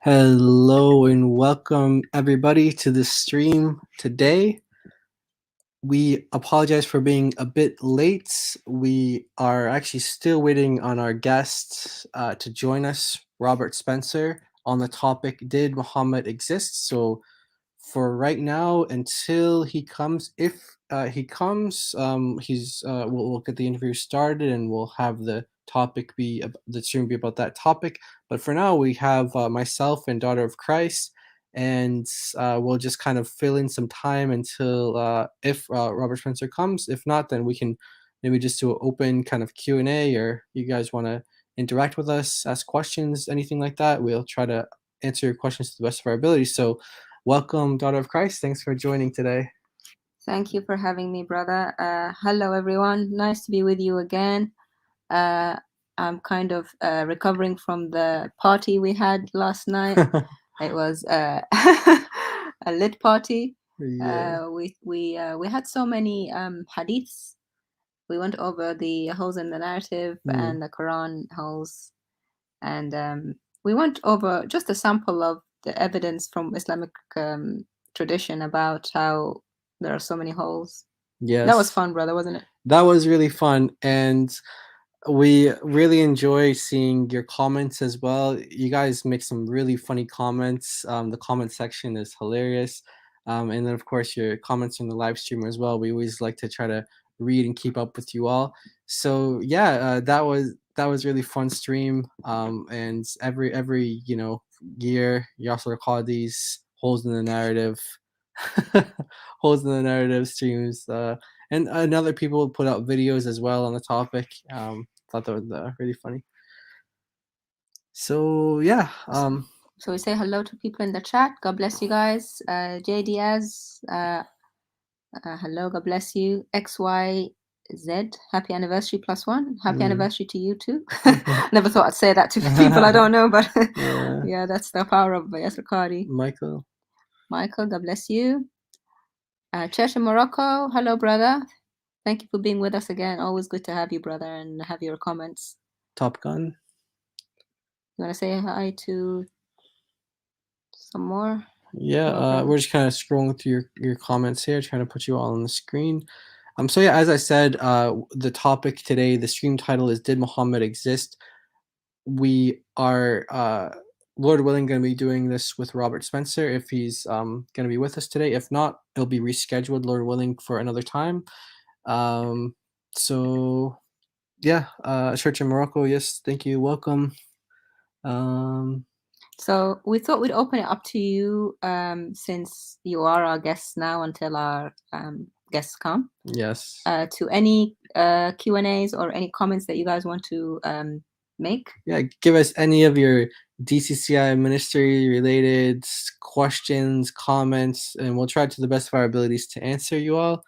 Hello and welcome everybody to this stream today. We apologize for being a bit late. We are actually still waiting on our guest to join us, Robert Spencer, on the topic Did Muhammad Exist? So for right now, until he comes, if he comes, we'll get the interview started and we'll have the topic be the stream be about that topic. But for now, we have myself and Daughter of Christ, and we'll just kind of fill in some time until if Robert Spencer comes. If not, then we can maybe just do an open kind of Q&A, or you guys want to interact with us, ask questions, anything like that. We'll try to answer your questions to the best of our ability. So welcome, Daughter of Christ. Thanks for joining today. Thank you for having me, brother. Hello, everyone. Nice to be with you again. I'm kind of recovering from the party we had last night. It was a lit party. Yeah. We had so many hadiths. We went over the holes in the narrative and the Quran holes, and we went over just a sample of the evidence from Islamic tradition about how there are so many holes. Yes. That was fun, brother, wasn't it? That was really fun. And we really enjoy seeing your comments as well. You guys make some really funny comments. The comment section is hilarious. And then, of course, your comments in the live stream as well. We always like to try to read and keep up with you all. So yeah, that was really fun stream. And every year, you also recall these holes in the narrative, holes in the narrative streams. And other people put out videos as well on the topic. Thought that was really funny. So yeah. So we say hello to people in the chat. God bless you guys. J Diaz, hello. God bless you. XYZ, happy anniversary +1. Happy anniversary to you too. Never thought I'd say that to people I don't know, but yeah, that's the power of Yasser Qadi. Michael, God bless you. Church in Morocco, hello, brother. Thank you for being with us again. Always good to have you, brother, and have your comments. Top Gun. You want to say hi to some more? Yeah, we're just kind of scrolling through your comments here, trying to put you all on the screen. So yeah, as I said, the topic today, the stream title is Did Muhammad Exist? We are, Lord willing, going to be doing this with Robert Spencer if he's going to be with us today. If not, it'll be rescheduled, Lord willing, for another time. So yeah, Church in Morocco, yes, thank you, welcome. So we thought we'd open it up to you, since you are our guests now until our guests come. Yes. To any Q&As or any comments that you guys want to make. Yeah, give us any of your DCCI ministry related questions, comments, and we'll try to the best of our abilities to answer you all.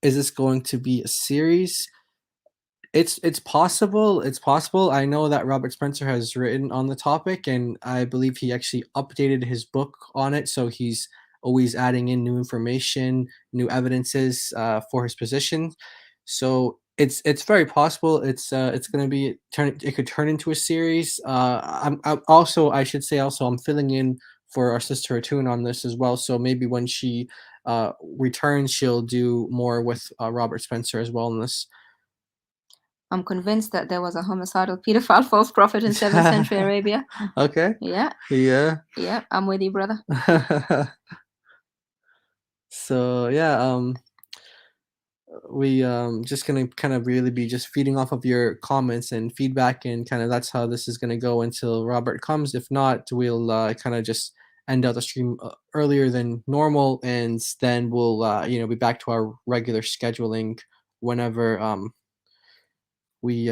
Is this going to be a series? It's possible. It's possible. I know that Robert Spencer has written on the topic, and I believe he actually updated his book on it. So he's always adding in new information, new evidences for his position. So it's very possible. It's going to be it could turn into a series. I'm also, I should say, also I'm filling in for our sister Atun on this as well. So maybe when she returns, she'll do more with Robert Spencer as well in this. I'm convinced that there was a homicidal pedophile false prophet in 7th century Arabia. Okay. Yeah. Yeah. Yeah, I'm with you, brother. So yeah, we just gonna kind of really be just feeding off of your comments and feedback, and kind of that's how this is gonna go until Robert comes. If not, we'll kind of just end out the stream earlier than normal, and then we'll be back to our regular scheduling whenever we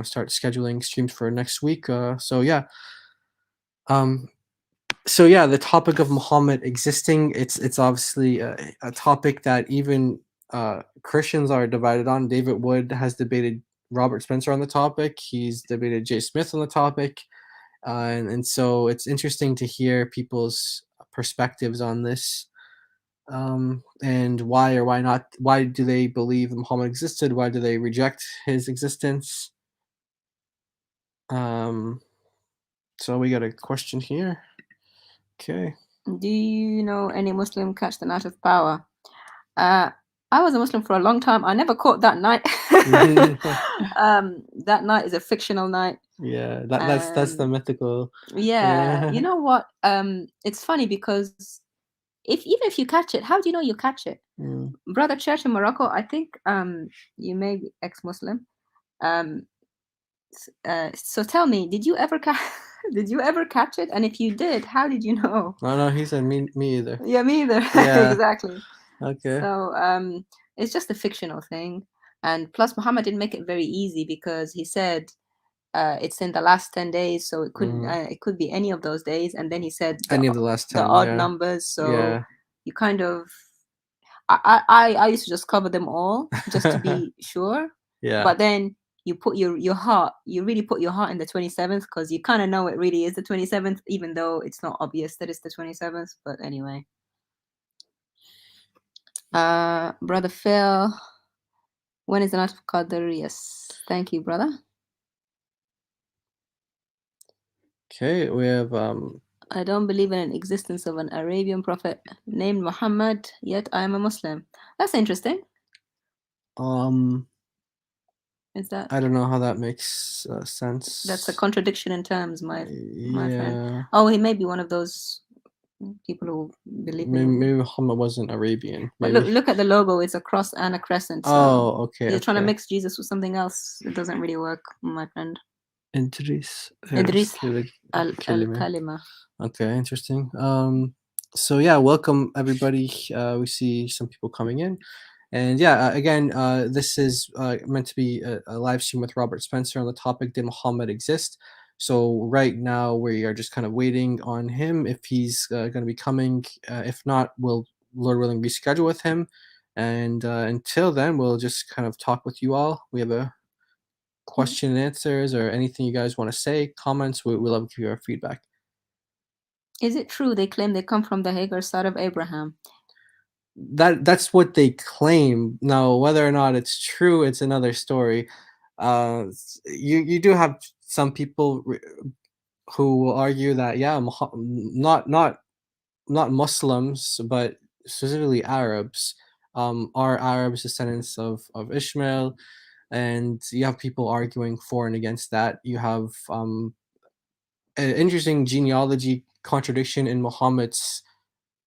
start scheduling streams for next week. So yeah. So yeah, the topic of Muhammad existing, it's obviously a topic that even Christians are divided on. David Wood has debated Robert Spencer on the topic. He's debated Jay Smith on the topic. And so it's interesting to hear people's perspectives on this. And why or why not, why do they believe Muhammad existed? Why do they reject his existence? So we got a question here. Okay. Do you know any Muslim catch the night of power? I was a Muslim for a long time. I never caught that night. That night is a fictional night. Yeah, that's the mythical. Yeah, you know what? It's funny because even if you catch it, how do you know you catch it? Brother Church in Morocco, I think you may be ex-Muslim. So tell me, did you ever catch it? And if you did, how did you know? No, he said me either. Yeah, me either. Yeah. Exactly. Okay. So it's just a fictional thing, and plus Muhammad didn't make it very easy because he said it's in the last 10 days, so it could be any of those days, and then he said any of the last 10, the odd yeah. numbers. So Yeah. you kind of I used to just cover them all just to be sure. Yeah. But then you put your heart, you really put your heart in the 27th because you kind of know it really is the 27th, even though it's not obvious that it's the 27th. But anyway. Brother Phil, when is the night of Qadr? Yes, thank you, brother. Okay, we have I don't believe in an existence of an Arabian prophet named Muhammad, yet I am a Muslim. That's interesting. Is that? I don't know how that makes sense. That's a contradiction in terms, my friend. Yeah. Oh, he may be one of those people who believe in. Maybe Muhammad wasn't Arabian. But Maybe. look at the logo. It's a cross and a crescent. So oh, okay. you're trying to mix Jesus with something else. It doesn't really work, my friend. Idris al-Kalima. Okay, interesting. So yeah, welcome everybody. We see some people coming in. And yeah, again, this is meant to be a live stream with Robert Spencer on the topic, did Muhammad exist? So right now we are just kind of waiting on him if he's going to be coming. If not, we'll, Lord willing, reschedule with him. And until then, we'll just kind of talk with you all. We have a question and answers or anything you guys want to say, comments. We'll love to hear your feedback. Is it true they claim they come from the Hagar side of Abraham? That's what they claim. Now, whether or not it's true, it's another story. You do have some people who will argue that not Muslims, but specifically Arabs, are Arabs descendants of Ishmael, and you have people arguing for and against that. You have an interesting genealogy contradiction in Muhammad's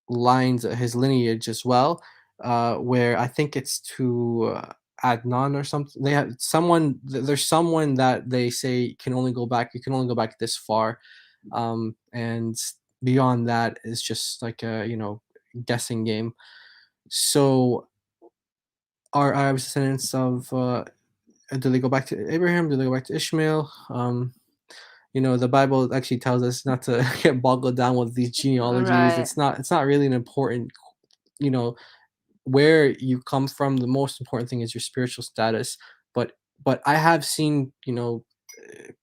lines, his lineage as well, where I think it's to Adnan or something. They have someone. There's someone that they say can only go back. You can only go back this far, and beyond that is just like a guessing game. So, are Arabs descendants of? Do they go back to Abraham? Do they go back to Ishmael? The Bible actually tells us not to get boggled down with these genealogies. Right. It's not really an important, where you come from. The most important thing is your spiritual status. But I have seen,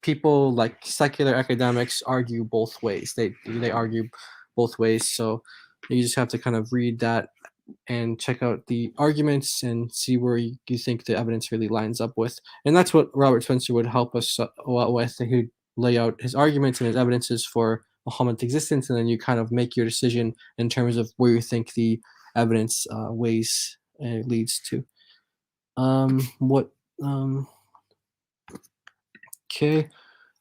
people like secular academics argue both ways. They argue both ways. So you just have to kind of read that and check out the arguments and see where you think the evidence really lines up with. And that's what Robert Spencer would help us with. He'd lay out his arguments and his evidences for Muhammad's existence, and then you kind of make your decision in terms of where you think the evidence leads to. Okay.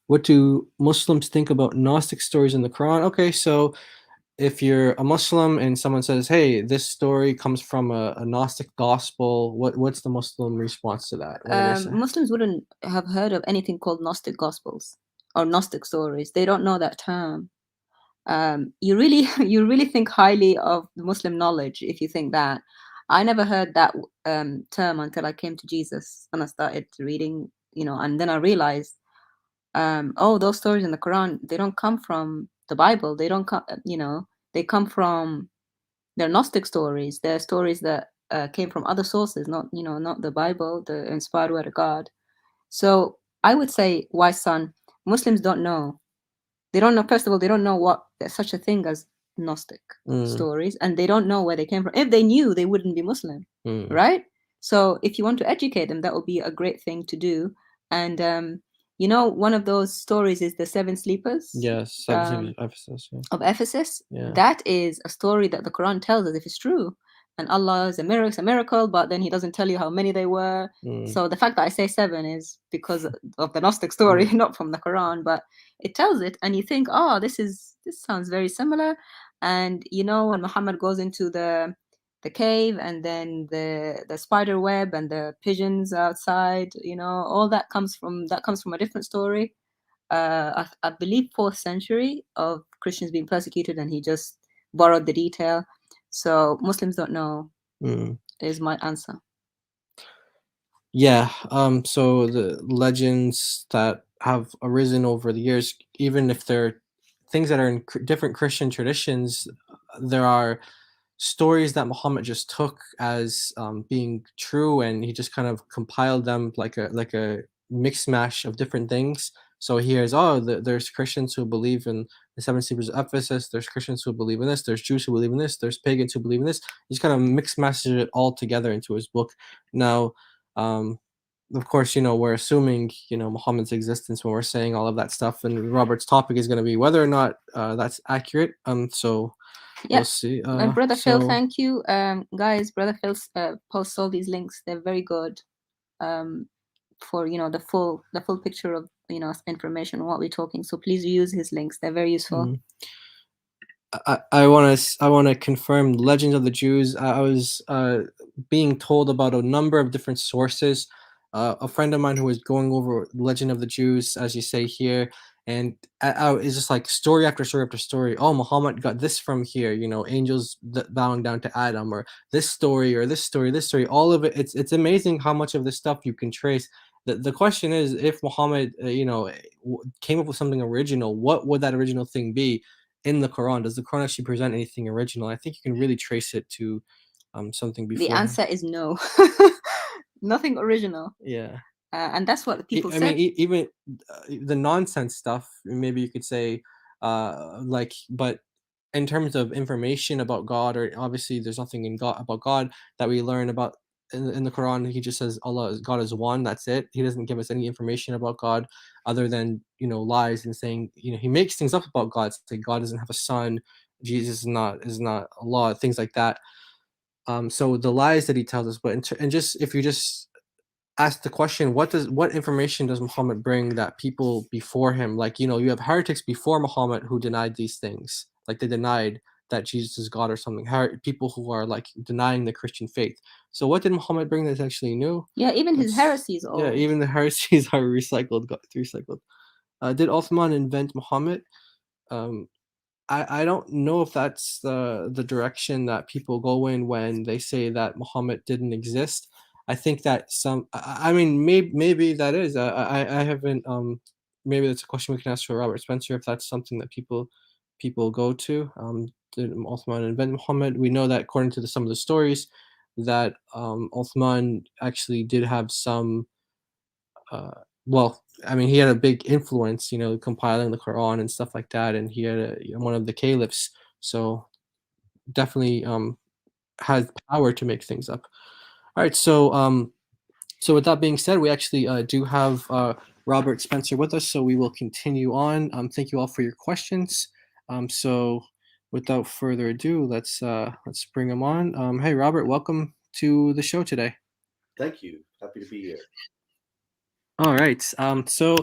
What do Muslims think about Gnostic stories in the Quran? Okay, so if you're a Muslim and someone says, hey, this story comes from a Gnostic gospel, what's the Muslim response to that? Muslims wouldn't have heard of anything called Gnostic gospels or Gnostic stories. They don't know that term. You really think highly of Muslim knowledge if you think that. I never heard that term until I came to Jesus and I started reading, and then I realized, those stories in the Quran, they don't come from the Bible. They don't come, they come from, they're Gnostic stories. They're stories that came from other sources, not the Bible, the inspired word of God. So I would say, wise son, Muslims don't know. They don't know, first of all, they don't know what there's such a thing as Gnostic stories, and they don't know where they came from. If they knew, they wouldn't be Muslim, right? So if you want to educate them, that would be a great thing to do. And You know, one of those stories is the Seven Sleepers. Yes, Ephesus. Yeah. Of Ephesus. Yeah. That is a story that the Quran tells us if it's true. And Allah is a miracle, but then He doesn't tell you how many they were. So the fact that I say 7 is because of the Gnostic story, not from the Quran, but it tells it, and you think, oh, this sounds very similar. And you know, when Muhammad goes into the cave, and then the spider web and the pigeons outside, you know, all that comes from a different story. I believe 4th century of Christians being persecuted, and he just borrowed the detail. So Muslims don't know is my answer. Yeah. So the legends that have arisen over the years, even if they're things that are in different Christian traditions, there are stories that Muhammad just took as being true, and he just kind of compiled them like a mix mash of different things. So here's there's Christians who believe in the 7 sleepers of Ephesus. There's Christians who believe in this. There's Jews who believe in this. There's pagans who believe in this. He just kind of mix mashes it all together into his book. Now, of course, you know, we're assuming, you know, Muhammad's existence when we're saying all of that stuff, and Robert's topic is going to be whether or not that's accurate. So yeah, we'll see. Brother Phil, thank you, guys. Brother Phil posts all these links. They're very good, for, you know, the full picture of, you know, information on what we're talking. So please use his links. They're very useful. I want to confirm Legends of the Jews. I was being told about a number of different sources. A friend of mine who was going over Legend of the Jews, as you say here, and it's just like story after story after story. Oh, Muhammad got this from here, you know, angels bowing down to Adam, or this story, or this story. All of it. It's amazing how much of this stuff you can trace. The question is, if Muhammad, you know, came up with something original, what would that original thing be? In the Quran, does the Quran actually present anything original? I think you can really trace it to something before. The answer is no. Nothing original. Yeah. And that's what people I said. mean, even the nonsense stuff, maybe you could say, like, but in terms of information about God, or obviously there's nothing in God about God that we learn about in the Quran. He just says God is one. That's it. He doesn't give us any information about God other than, you know, lies and saying, you know, he makes things up about God. Like God doesn't have a son. Jesus is not Allah. Things like that. So the lies that he tells us, but and just if you just ask the question, what information does Muhammad bring that people before him, like, you know, you have heretics before Muhammad who denied these things, like they denied that Jesus is God or something. People who are like denying the Christian faith. So what did Muhammad bring that's actually new? Yeah, even his heresies. Yeah, even the heresies are recycled. Did Uthman invent Muhammad? I don't know if that's the direction that people go in when they say that Muhammad didn't exist. I think that I mean, maybe that is. I haven't. Maybe that's a question we can ask for Robert Spencer if that's something that people go to. Did Uthman invent Muhammad? We know that according to some of the stories, that Uthman actually did have some. Well, I mean, he had a big influence, you know, compiling the Quran and stuff like that, and he had one of the caliphs, so definitely has power to make things up. All right, so with that being said, we actually do have Robert Spencer with us, so we will continue on. Thank you all for your questions. So without further ado, let's bring him on. Hey, Robert, welcome to the show today. Thank you. Happy to be here. All right. So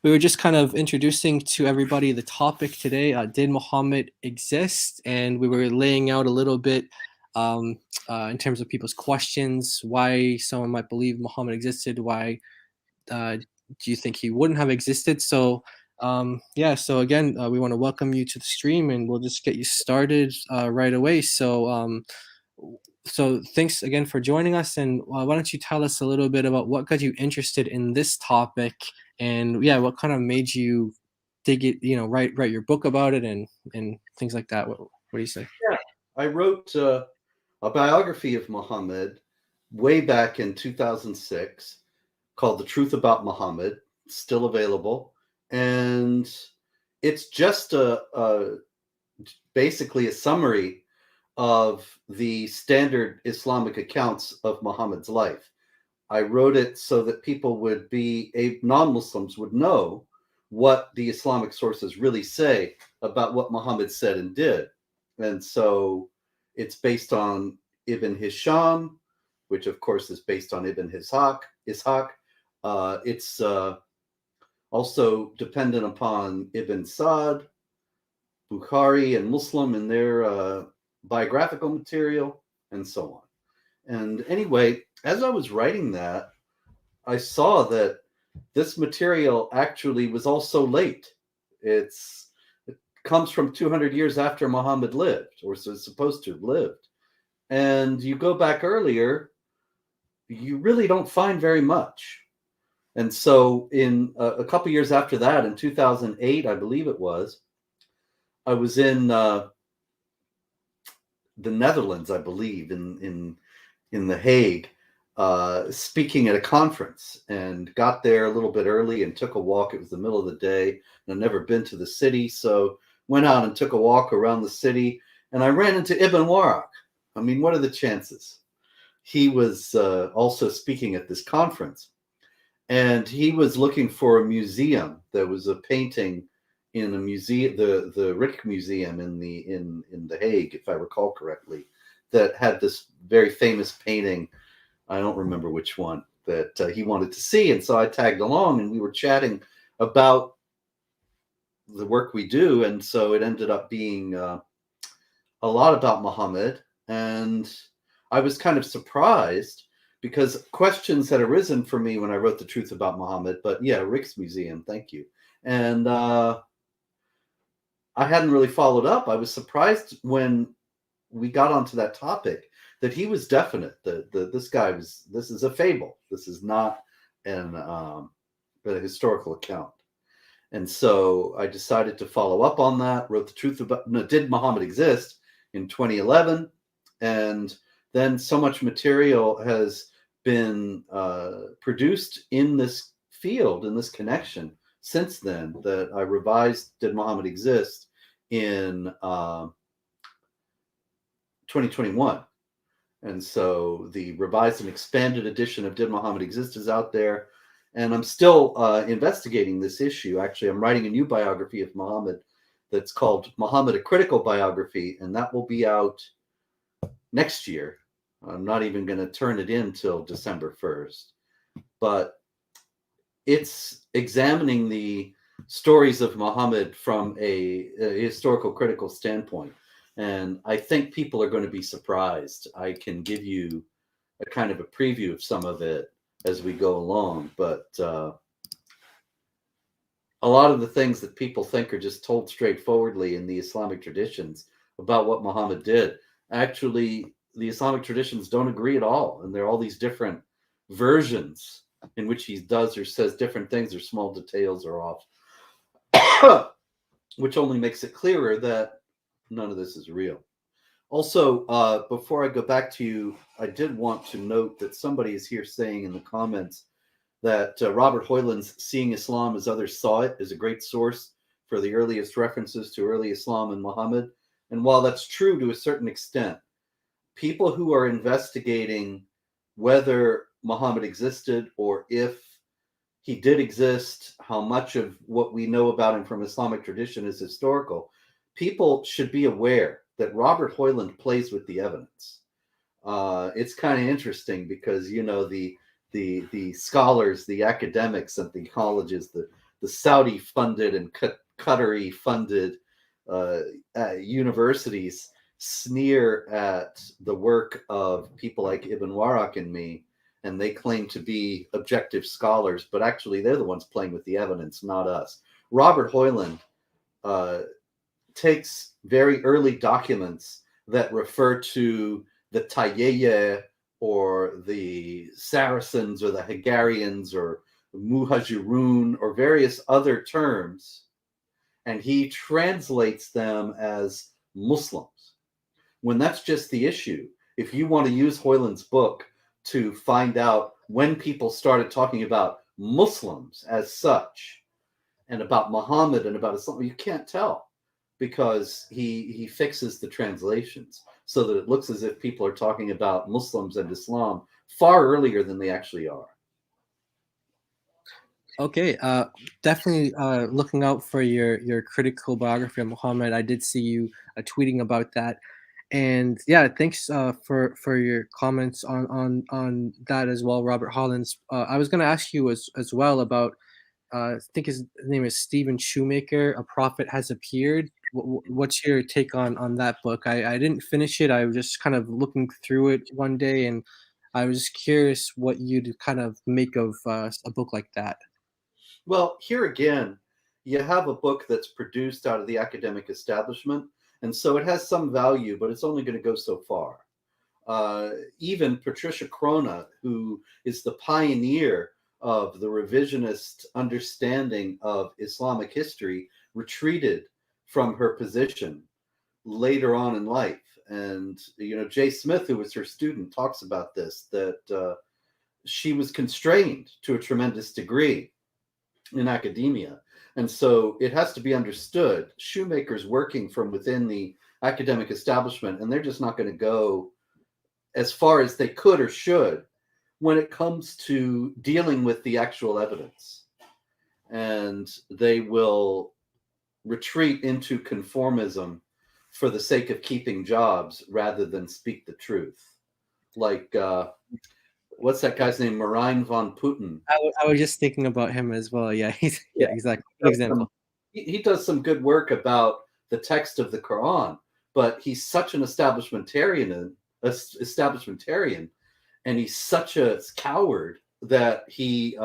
we were just kind of introducing to everybody the topic today. Did Muhammad exist? And we were laying out a little bit in terms of people's questions, why someone might believe Muhammad existed, why do you think he wouldn't have existed? So yeah, so again, we want to welcome you to the stream, and we'll just get you started right away. So thanks again for joining us, and why don't you tell us a little bit about what got you interested in this topic, and yeah, what kind of made you dig it, you know, write your book about it, and things like that. What do you say? Yeah, I wrote a biography of Muhammad way back in 2006 called The Truth About Muhammad. It's still available, and it's just basically a summary of the standard Islamic accounts of Muhammad's life. I wrote it so that people would be, non-Muslims would know what the Islamic sources really say about what Muhammad said and did. And so it's based on Ibn Hisham, which of course is based on Ibn Ishaq. It's also dependent upon Ibn Sa'd, Bukhari, and Muslim in their biographical material, and so on. And anyway, as I was writing that, I saw that this material actually was also late. It comes from 200 years after Muhammad lived, or is supposed to have lived. And you go back earlier, you really don't find very much. And so in a couple years after that, in 2008, I believe it was, I was in the Netherlands, I believe, in The Hague, speaking at a conference, and got there a little bit early and took a walk. It was the middle of the day, and I'd never been to the city, so went out and took a walk around the city, and I ran into Ibn Warraq. I mean, what are the chances? He was also speaking at this conference, and he was looking for a museum. There was a painting in a museum, the Rijksmuseum Museum in The Hague, if I recall correctly, that had this very famous painting. I don't remember which one that he wanted to see. And so I tagged along, and we were chatting about the work we do. And so it ended up being a lot about Muhammad. And I was kind of surprised because questions had arisen for me when I wrote The Truth About Muhammad. But yeah, Rijksmuseum, thank you. And I hadn't really followed up. I was surprised when we got onto that topic that he was definite. This is a fable. This is not a historical account. And so I decided to follow up on that, wrote The Truth About, Did Muhammad Exist, in 2011. And then so much material has been produced in this field, in this connection, since then, that I revised Did Muhammad Exist in 2021. And so the revised and expanded edition of Did Muhammad Exist is out there. And I'm still investigating this issue. Actually, I'm writing a new biography of Muhammad that's called Muhammad, A Critical Biography, and that will be out next year. I'm not even going to turn it in till December 1st. But it's examining the stories of Muhammad from a historical critical standpoint. And I think people are going to be surprised. I can give you a kind of a preview of some of it as we go along. But a lot of the things that people think are just told straightforwardly in the Islamic traditions about what Muhammad did, actually, the Islamic traditions don't agree at all. And there are all these different versions in which he does or says different things, or small details are off, which only makes it clearer that none of this is real. Also, before I go back to you, I did want to note that somebody is here saying in the comments that Robert Hoyland's Seeing Islam as Others Saw It is a great source for the earliest references to early Islam and Muhammad. And while that's true to a certain extent, people who are investigating whether Muhammad existed, or if he did exist, how much of what we know about him from Islamic tradition is historical, people should be aware that Robert Hoyland plays with the evidence. It's kind of interesting because, you know, the scholars, the academics at the colleges, the Saudi-funded and Qatari-funded universities sneer at the work of people like Ibn Warraq and me, and they claim to be objective scholars, but actually they're the ones playing with the evidence, not us. Robert Hoyland takes very early documents that refer to the Tayyeh or the Saracens or the Hagarians or Muhajirun or various other terms, and he translates them as Muslims, when that's just the issue. If you want to use Hoyland's book to find out when people started talking about Muslims as such and about Muhammad and about Islam, you can't tell, because he fixes the translations so that it looks as if people are talking about Muslims and Islam far earlier than they actually are. Okay, definitely looking out for your critical biography of Muhammad. I did see you tweeting about that, and yeah, thanks for your comments on that as well, Robert Hollins. I was going to ask you as well about I think his name is Stephen Shoemaker. A Prophet Has Appeared. What's your take on that book? I didn't finish it. I was just kind of looking through it one day, and I was just curious what you'd kind of make of a book like that. Well, here again, you have a book that's produced out of the academic establishment, and so it has some value, but it's only going to go so far. Even Patricia Crona, who is the pioneer of the revisionist understanding of Islamic history, retreated from her position later on in life. And, Jay Smith, who was her student, talks about this, that she was constrained to a tremendous degree in academia. And so it has to be understood, Shoemaker's working from within the academic establishment, and they're just not going to go as far as they could or should when it comes to dealing with the actual evidence. And they will retreat into conformism for the sake of keeping jobs rather than speak the truth. Like, what's that guy's name? Marijn van Putten. I was just thinking about him as well. Yeah, yeah, exactly. Good example. He does some good work about the text of the Quran, but he's such an establishmentarian, and he's such a coward that he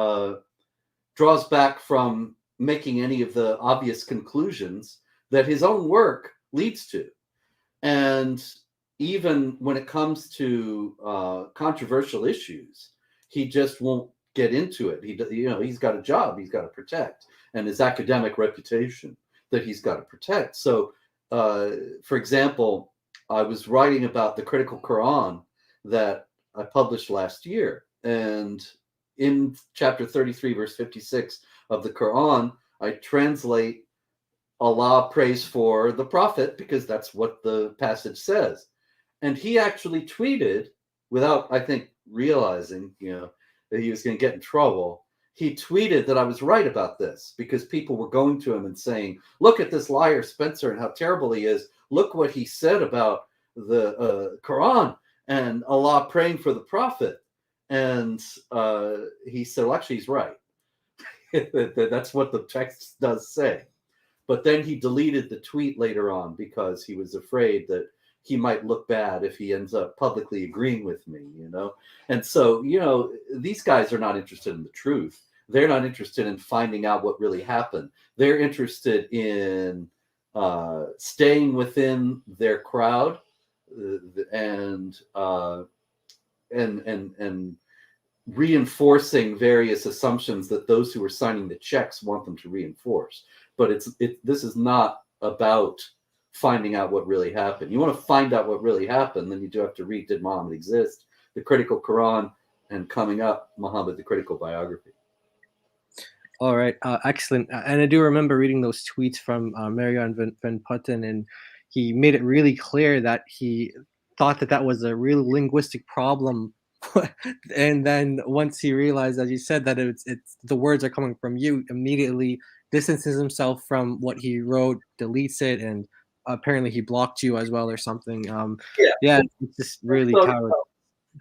draws back from making any of the obvious conclusions that his own work leads to. And even when it comes to controversial issues, he just won't get into it. He's got a job he's got to protect, and his academic reputation that he's got to protect. So, for example, I was writing about the critical Quran that I published last year, and in chapter 33, verse 56 of the Quran, I translate Allah prays for the prophet because that's what the passage says. And he actually tweeted, without, I think, realizing, that he was going to get in trouble. He tweeted that I was right about this because people were going to him and saying, look at this liar Spencer and how terrible he is. Look what he said about the Quran and Allah praying for the prophet. And he said, well, actually, he's right. That's what the text does say. But then he deleted the tweet later on because he was afraid that he might look bad if he ends up publicly agreeing with me, And so, these guys are not interested in the truth. They're not interested in finding out what really happened. They're interested in staying within their crowd and reinforcing various assumptions that those who are signing the checks want them to reinforce. But this is not about finding out what really happened. You want to find out what really happened, then you do have to read Did Muhammad Exist?, the critical Quran, and coming up, Muhammad, the critical biography. All right, excellent. And I do remember reading those tweets from Marion van Putten, and he made it really clear that he thought that was a real linguistic problem. And then once he realized, as you said, that it's the words are coming from you, immediately distances himself from what he wrote, deletes it, and apparently he blocked you as well or something. Yeah, it's just really cowardly.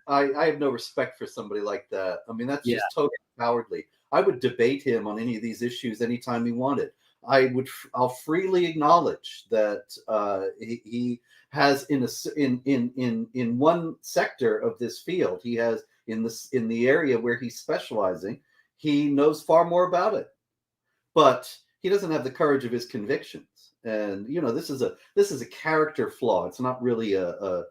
I have no respect for somebody like that. I mean, that's just totally cowardly. I would debate him on any of these issues anytime he wanted. I'll freely acknowledge that he has in one sector of this field, he has in the area where he's specializing, he knows far more about it, but he doesn't have the courage of his convictions. And this is a character flaw. It's not really an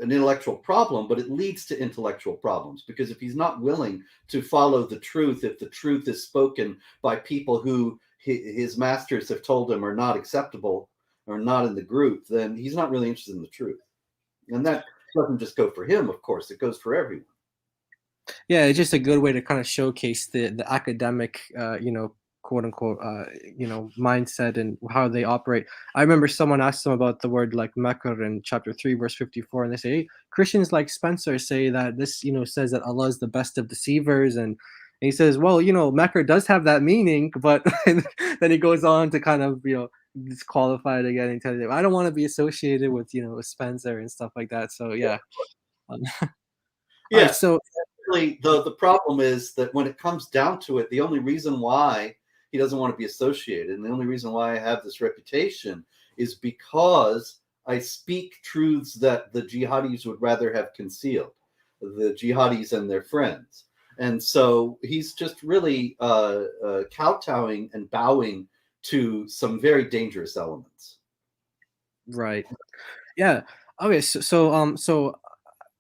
intellectual problem, but it leads to intellectual problems, because if he's not willing to follow the truth, if the truth is spoken by people who his masters have told him are not acceptable or not in the group, then he's not really interested in the truth. And that doesn't just go for him, of course, it goes for everyone. Yeah, it's just a good way to kind of showcase the academic, quote unquote mindset and how they operate. I remember someone asked them about the word like makr in chapter 3 verse 54, and they say, hey, Christians like Spencer say that this says that Allah is the best of deceivers, and he says, well, makr does have that meaning, but then he goes on to kind of disqualify it again and tell you, I don't want to be associated with Spencer and stuff like that. So yeah. All right, Yes. so Really, the problem is that when it comes down to it, the only reason why he doesn't want to be associated, and the only reason why I have this reputation, is because I speak truths that the jihadis would rather have concealed, the jihadis and their friends. And so he's just really kowtowing and bowing to some very dangerous elements. right. Yeah. Okay. So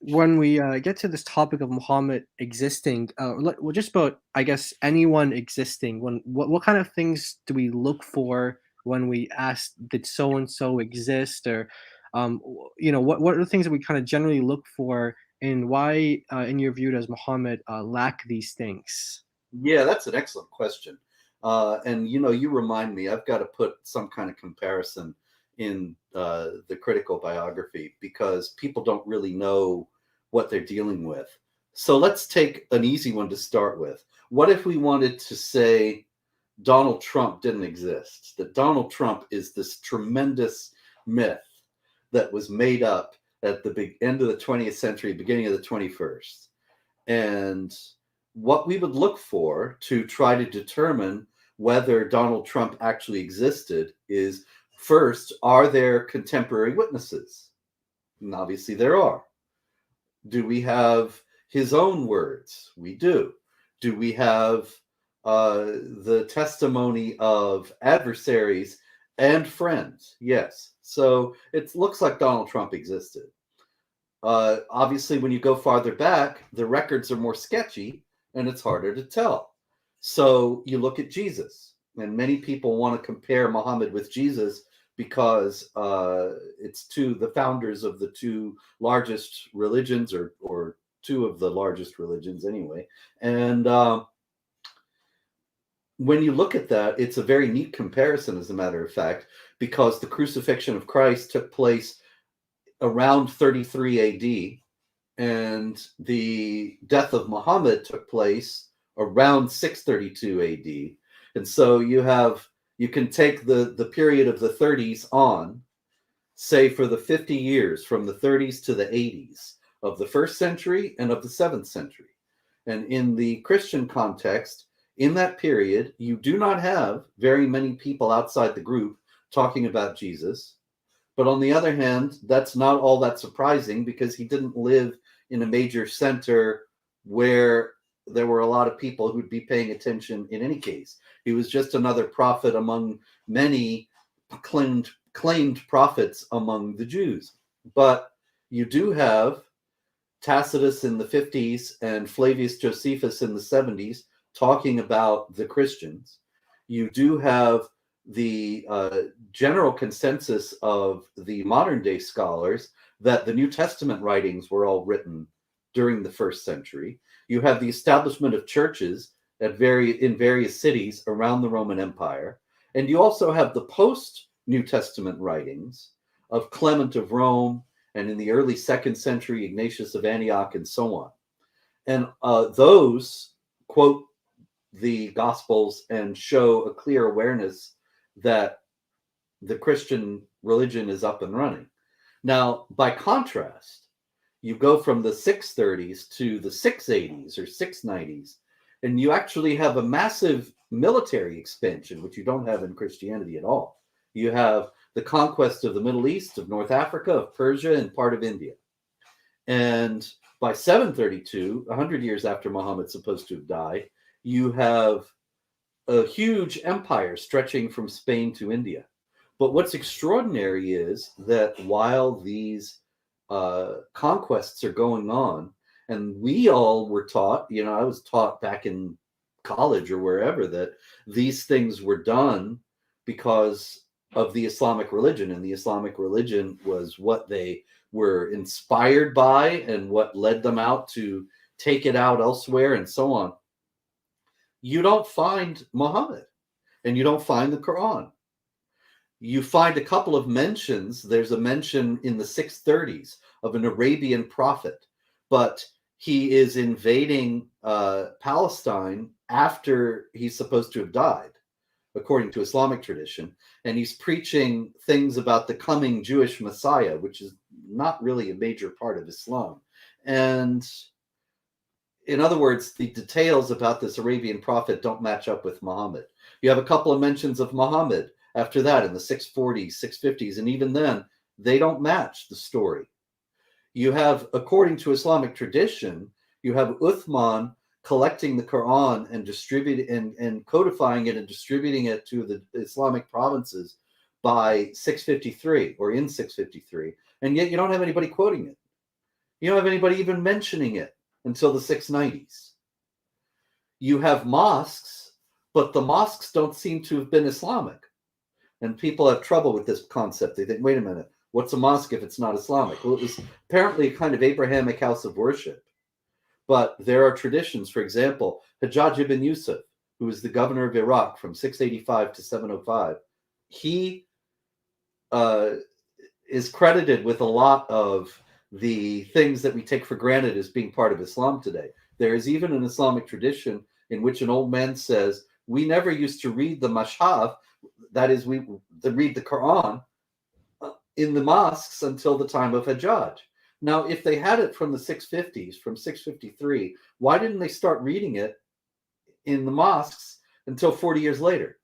when we get to this topic of Muhammad existing, well, just about, I guess, anyone existing, what kind of things do we look for when we ask, did so and so exist, or what are the things that we kind of generally look for, and why, in your view, does Muhammad lack these things? Yeah, that's an excellent question. And you remind me, I've got to put some kind of comparison in the critical biography, because people don't really know what they're dealing with. So let's take an easy one to start with. What if we wanted to say Donald Trump didn't exist? That Donald Trump is this tremendous myth that was made up at the end of the 20th century, beginning of the 21st. And what we would look for to try to determine whether Donald Trump actually existed is, first, are there contemporary witnesses? And obviously there are. Do we have his own words? We do. Do we have the testimony of adversaries and friends? Yes. So it looks like Donald Trump existed. Obviously, when you go farther back, the records are more sketchy and it's harder to tell. So you look at Jesus, and many people want to compare Muhammad with Jesus because it's the founders of the two largest religions, or two of the largest religions anyway. And when you look at that, it's a very neat comparison, as a matter of fact, because the crucifixion of Christ took place around 33 AD, and the death of Muhammad took place around 632 AD. And so you can take the period of the 30s on, say for the 50 years from the 30s to the 80s of the 1st century and of the 7th century. And in the Christian context, in that period, you do not have very many people outside the group talking about Jesus. But on the other hand, that's not all that surprising, because he didn't live in a major center where there were a lot of people who'd be paying attention in any case. He was just another prophet among many claimed prophets among the Jews. But you do have Tacitus in the 50s and Flavius Josephus in the 70s talking about the Christians. You do have the general consensus of the modern day scholars that the New Testament writings were all written during the 1st century. You have the establishment of churches in various cities around the Roman Empire. And you also have the post-New Testament writings of Clement of Rome, and in the early 2nd century, Ignatius of Antioch, and so on. And those quote the Gospels and show a clear awareness that the Christian religion is up and running. Now, by contrast, you go from the 630s to the 680s or 690s, and you actually have a massive military expansion, which you don't have in Christianity at all. You have the conquest of the Middle East, of North Africa, of Persia, and part of India. And by 732, 100 years after Muhammad's supposed to have died, you have a huge empire stretching from Spain to India. But what's extraordinary is that while these conquests are going on, and we all were taught, I was taught back in college or wherever, that these things were done because of the Islamic religion, and the Islamic religion was what they were inspired by and what led them out to take it out elsewhere and so on. You don't find Muhammad. and you don't find the Quran. You find a couple of mentions. There's a mention in the 630s of an Arabian prophet, but he is invading Palestine after he's supposed to have died, according to Islamic tradition, and he's preaching things about the coming Jewish Messiah, which is not really a major part of Islam. And in other words, the details about this Arabian prophet don't match up with Muhammad. You have a couple of mentions of Muhammad after that in the 640s, 650s, and even then, they don't match the story. You have, according to Islamic tradition, you have Uthman collecting the Quran and distributing and codifying it and distributing it to the Islamic provinces by 653 or in 653, and yet you don't have anybody quoting it. You don't have anybody even mentioning it until the 690s. You have mosques, but the mosques don't seem to have been Islamic. And people have trouble with this concept. They think, wait a minute, what's a mosque if it's not Islamic? Well, it was apparently a kind of Abrahamic house of worship. But there are traditions, for example, Hajjaj ibn Yusuf, who was the governor of Iraq from 685 to 705, he is credited with a lot of the things that we take for granted as being part of Islam today. There is even an Islamic tradition in which an old man says, we never used to read the mashaf, that is, we read the Quran in the mosques until the time of Hajjaj. Now, if they had it from the 650s, from 653, why didn't they start reading it in the mosques until 40 years later?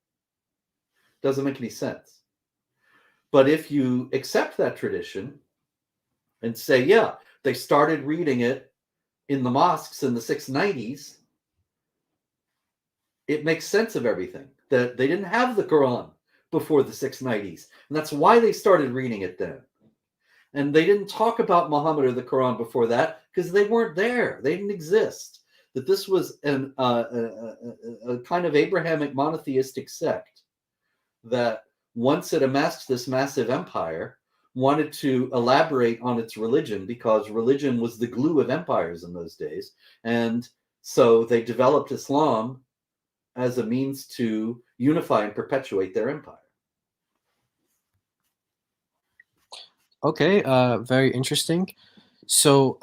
Doesn't make any sense. But if you accept that tradition and say, yeah, they started reading it in the mosques in the 690s, it makes sense of everything. That they didn't have the Quran before the 690s. And that's why they started reading it then. And they didn't talk about Muhammad or the Quran before that because they weren't there. They didn't exist. That this was a kind of Abrahamic monotheistic sect that once it amassed this massive empire, wanted to elaborate on its religion because religion was the glue of empires in those days. And so they developed Islam as a means to unify and perpetuate their empire. Okay, very interesting. So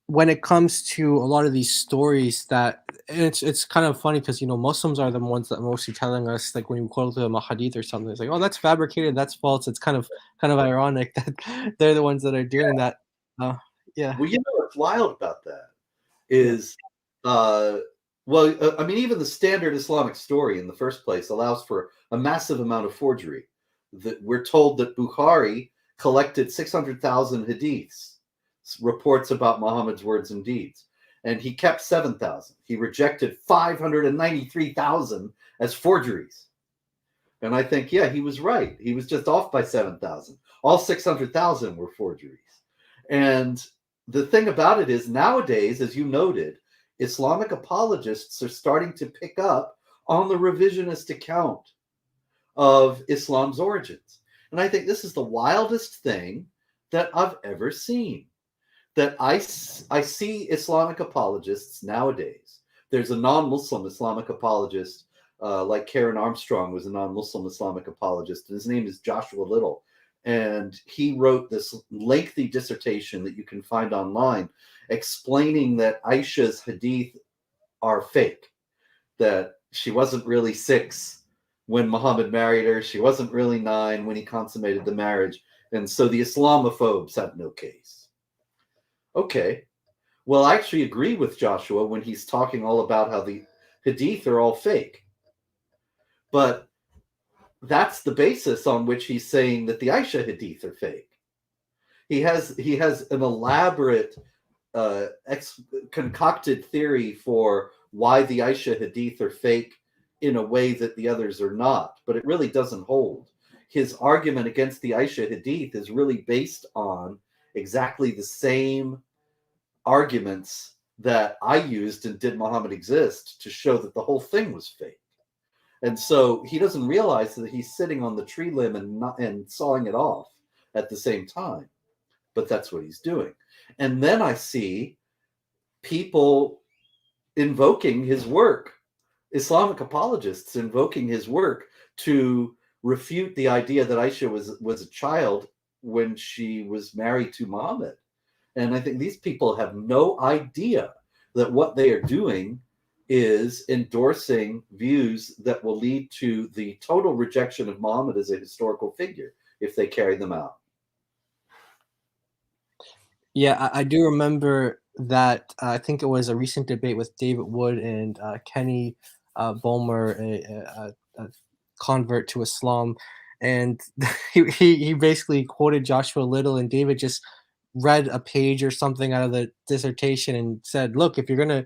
when it comes to a lot of these stories that it's kind of funny because Muslims are the ones that are mostly telling us, like when you quote them a hadith or something, it's like, oh, that's fabricated, that's false. It's kind of ironic that they're the ones that are doing that. Yeah. Well, what's wild about that is I mean, even the standard Islamic story in the first place allows for a massive amount of forgery. That we're told that Bukhari collected 600,000 hadiths, reports about Muhammad's words and deeds, and he kept 7,000. He rejected 593,000 as forgeries. And I think, yeah, he was right. He was just off by 7,000. All 600,000 were forgeries. And the thing about it is nowadays, as you noted, Islamic apologists are starting to pick up on the revisionist account of Islam's origins. And I think this is the wildest thing that I've ever seen. That I see Islamic apologists nowadays. There's a non-Muslim Islamic apologist, like Karen Armstrong was a non-Muslim Islamic apologist, and his name is Joshua Little. And he wrote this lengthy dissertation that you can find online explaining that Aisha's hadith are fake, that she wasn't really 6 when Muhammad married her. She wasn't really 9 when he consummated the marriage. And so the Islamophobes have no case. Okay. Well, I actually agree with Joshua when he's talking all about how the hadith are all fake. But that's the basis on which he's saying that the Aisha hadith are fake. He has an elaborate concocted theory for why the Aisha hadith are fake in a way that the others are not, but it really doesn't hold. His argument against the Aisha hadith is really based on exactly the same arguments that I used in Did Muhammad Exist to show that the whole thing was fake. And so he doesn't realize that he's sitting on the tree limb and sawing it off at the same time. But that's what he's doing. And then I see people invoking his work Islamic apologists invoking his work to refute the idea that Aisha was a child when she was married to Muhammad. And I think these people have no idea that what they are doing is endorsing views that will lead to the total rejection of Muhammad as a historical figure if they carry them out. Yeah, I do remember that. I think it was a recent debate with David Wood and Kenny Bulmer, a convert to Islam, and he basically quoted Joshua Little, and David just read a page or something out of the dissertation and said, "Look, if you're gonna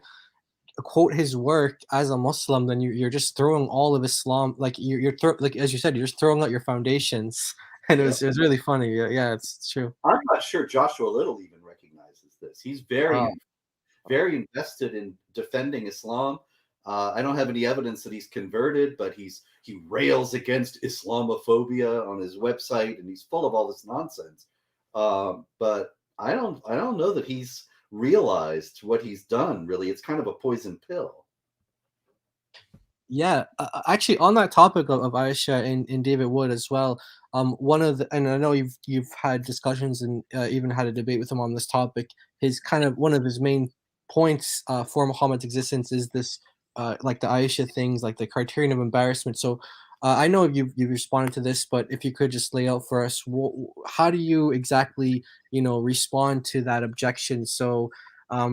quote his work as a Muslim, then you're just throwing all of Islam, like like as you said, you're just throwing out your foundations." And Yep. it was really funny. Yeah, it's true. I'm not sure Joshua Little even recognizes this. He's very, very invested in defending Islam. I don't have any evidence that he's converted, but he rails against Islamophobia on his website, and he's full of all this nonsense. But I don't know that he's realized what he's done. Really, it's kind of a poison pill. Yeah, actually, on that topic of Aisha and David Wood as well, one of the, and I know you've had discussions and even had a debate with him on this topic. His kind of one of his main points for Muhammad's existence is this, like the Aisha things, like the criterion of embarrassment. So I know you've responded to this, but if you could just lay out for us, how do you exactly respond to that objection? So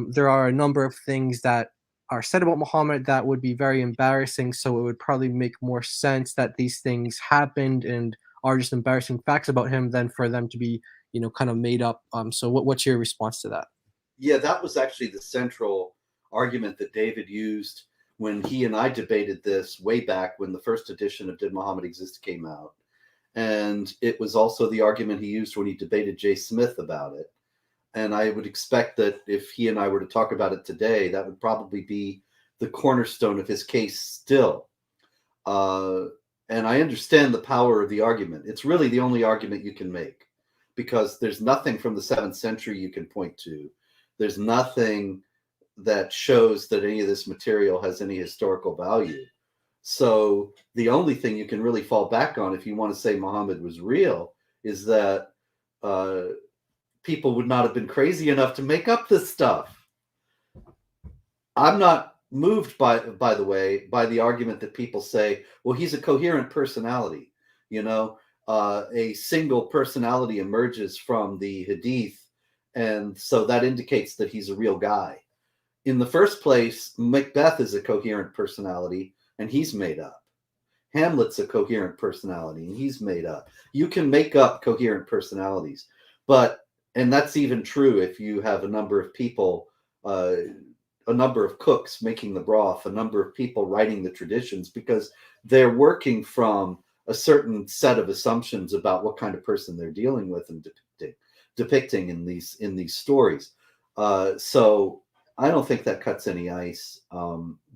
there are a number of things that are said about Muhammad that would be very embarrassing. So it would probably make more sense that these things happened and are just embarrassing facts about him than for them to be, kind of made up. So what's your response to that? Yeah, that was actually the central argument that David used when he and I debated this way back when the first edition of Did Muhammad Exist came out. And it was also the argument he used when he debated Jay Smith about it. And I would expect that if he and I were to talk about it today, that would probably be the cornerstone of his case still. And I understand the power of the argument. It's really the only argument you can make because there's nothing from the 7th century you can point to. There's nothing that shows that any of this material has any historical value. So the only thing you can really fall back on if you want to say Muhammad was real is that people would not have been crazy enough to make up this stuff. I'm not moved by the way, by the argument that people say, well, he's a coherent personality. A single personality emerges from the Hadith, and so that indicates that he's a real guy. In the first place, Macbeth is a coherent personality, and he's made up. Hamlet's a coherent personality, and he's made up. You can make up coherent personalities, and that's even true if you have a number of people, a number of cooks making the broth, a number of people writing the traditions, because they're working from a certain set of assumptions about what kind of person they're dealing with and depicting in these stories. So I don't think that cuts any ice.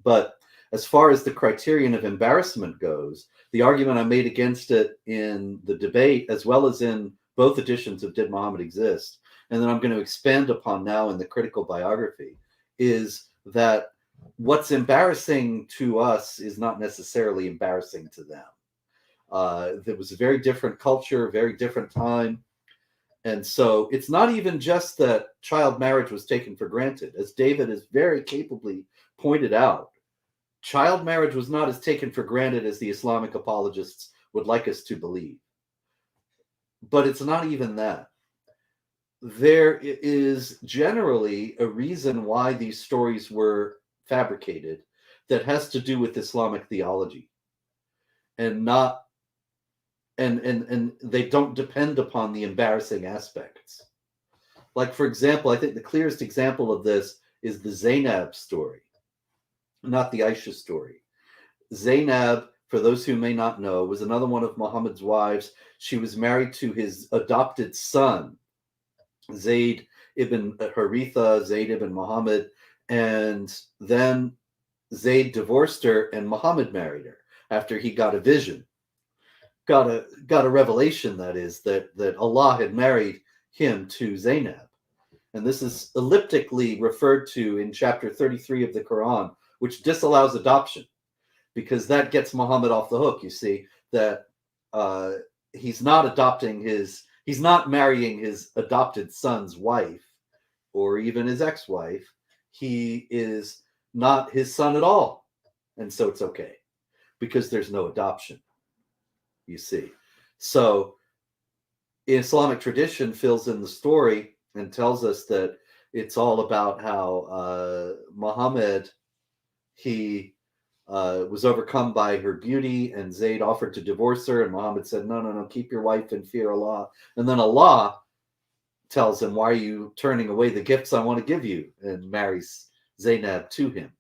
But as far as the criterion of embarrassment goes, the argument I made against it in the debate, as well as in both editions of Did Muhammad Exist, and then I'm going to expand upon now in the critical biography, is that what's embarrassing to us is not necessarily embarrassing to them. There was a very different culture, very different time. And so it's not even just that child marriage was taken for granted. As David has very capably pointed out, child marriage was not as taken for granted as the Islamic apologists would like us to believe. But it's not even that. There is generally a reason why these stories were fabricated that has to do with Islamic theology, and they don't depend upon the embarrassing aspects. Like, for example, I think the clearest example of this is the Zainab story, not the Aisha story. Zainab, for those who may not know, was another one of Muhammad's wives. She was married to his adopted son, Zayd ibn Haritha, Zayd ibn Muhammad, and then Zayd divorced her and Muhammad married her after he got a vision, got a revelation, that is, that Allah had married him to Zainab. And this is elliptically referred to in chapter 33 of the Quran, which disallows adoption. because that gets Muhammad off the hook. You see that he's not marrying his adopted son's wife or even his ex-wife. He is not his son at all. And so it's okay because there's no adoption, you see. So Islamic tradition fills in the story and tells us that it's all about how Muhammad, he was overcome by her beauty, and Zayd offered to divorce her, and Muhammad said, no, keep your wife and fear Allah. And then Allah tells him, why are you turning away the gifts I want to give you? And marries Zaynab to him.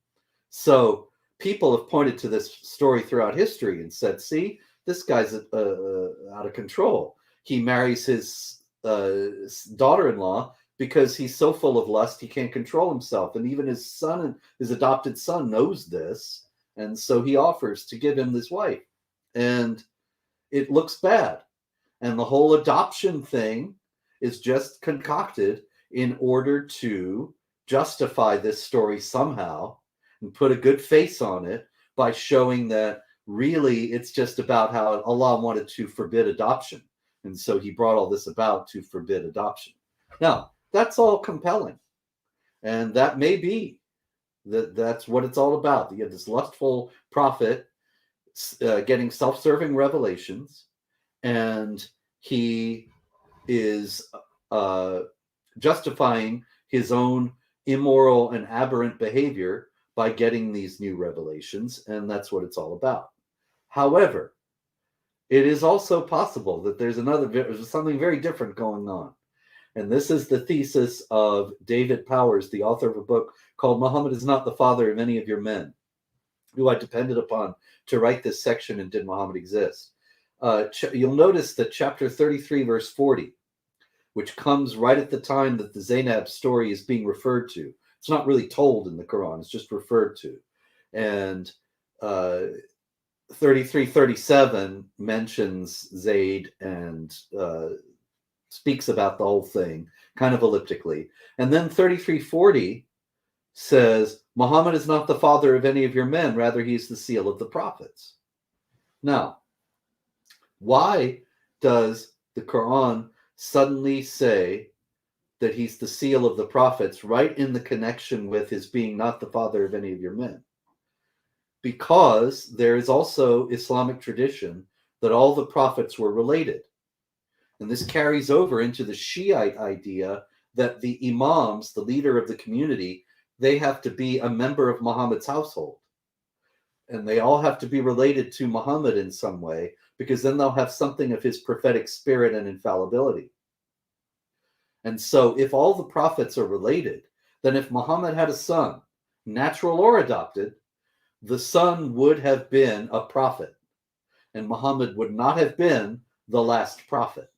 So people have pointed to this story throughout history and said, see, this guy's out of control. He marries his daughter-in-law because he's so full of lust he can't control himself. And even his son, his adopted son, knows this. And so he offers to give him this wife. And it looks bad. And the whole adoption thing is just concocted in order to justify this story somehow and put a good face on it by showing that really it's just about how Allah wanted to forbid adoption. And so he brought all this about to forbid adoption. Now, that's all compelling. And that may be that's what it's all about. You have this lustful prophet getting self-serving revelations, and he is justifying his own immoral and aberrant behavior by getting these new revelations, and that's what it's all about. However, it is also possible that there's something very different going on. And this is the thesis of David Powers, the author of a book called Muhammad is Not the Father of Any of Your Men, who I depended upon to write this section in Did Muhammad Exist? You'll notice that chapter 33, verse 40, which comes right at the time that the Zaynab story is being referred to. It's not really told in the Quran, it's just referred to. And 33:37 mentions Zayd and speaks about the whole thing, kind of elliptically. And then 33:40 says, Muhammad is not the father of any of your men, rather he is the seal of the prophets. Now, why does the Quran suddenly say that he's the seal of the prophets right in the connection with his being not the father of any of your men? Because there is also Islamic tradition that all the prophets were related. And this carries over into the Shiite idea that the imams, the leader of the community, they have to be a member of Muhammad's household. And they all have to be related to Muhammad in some way, because then they'll have something of his prophetic spirit and infallibility. And so if all the prophets are related, then if Muhammad had a son, natural or adopted, the son would have been a prophet, and Muhammad would not have been the last prophet.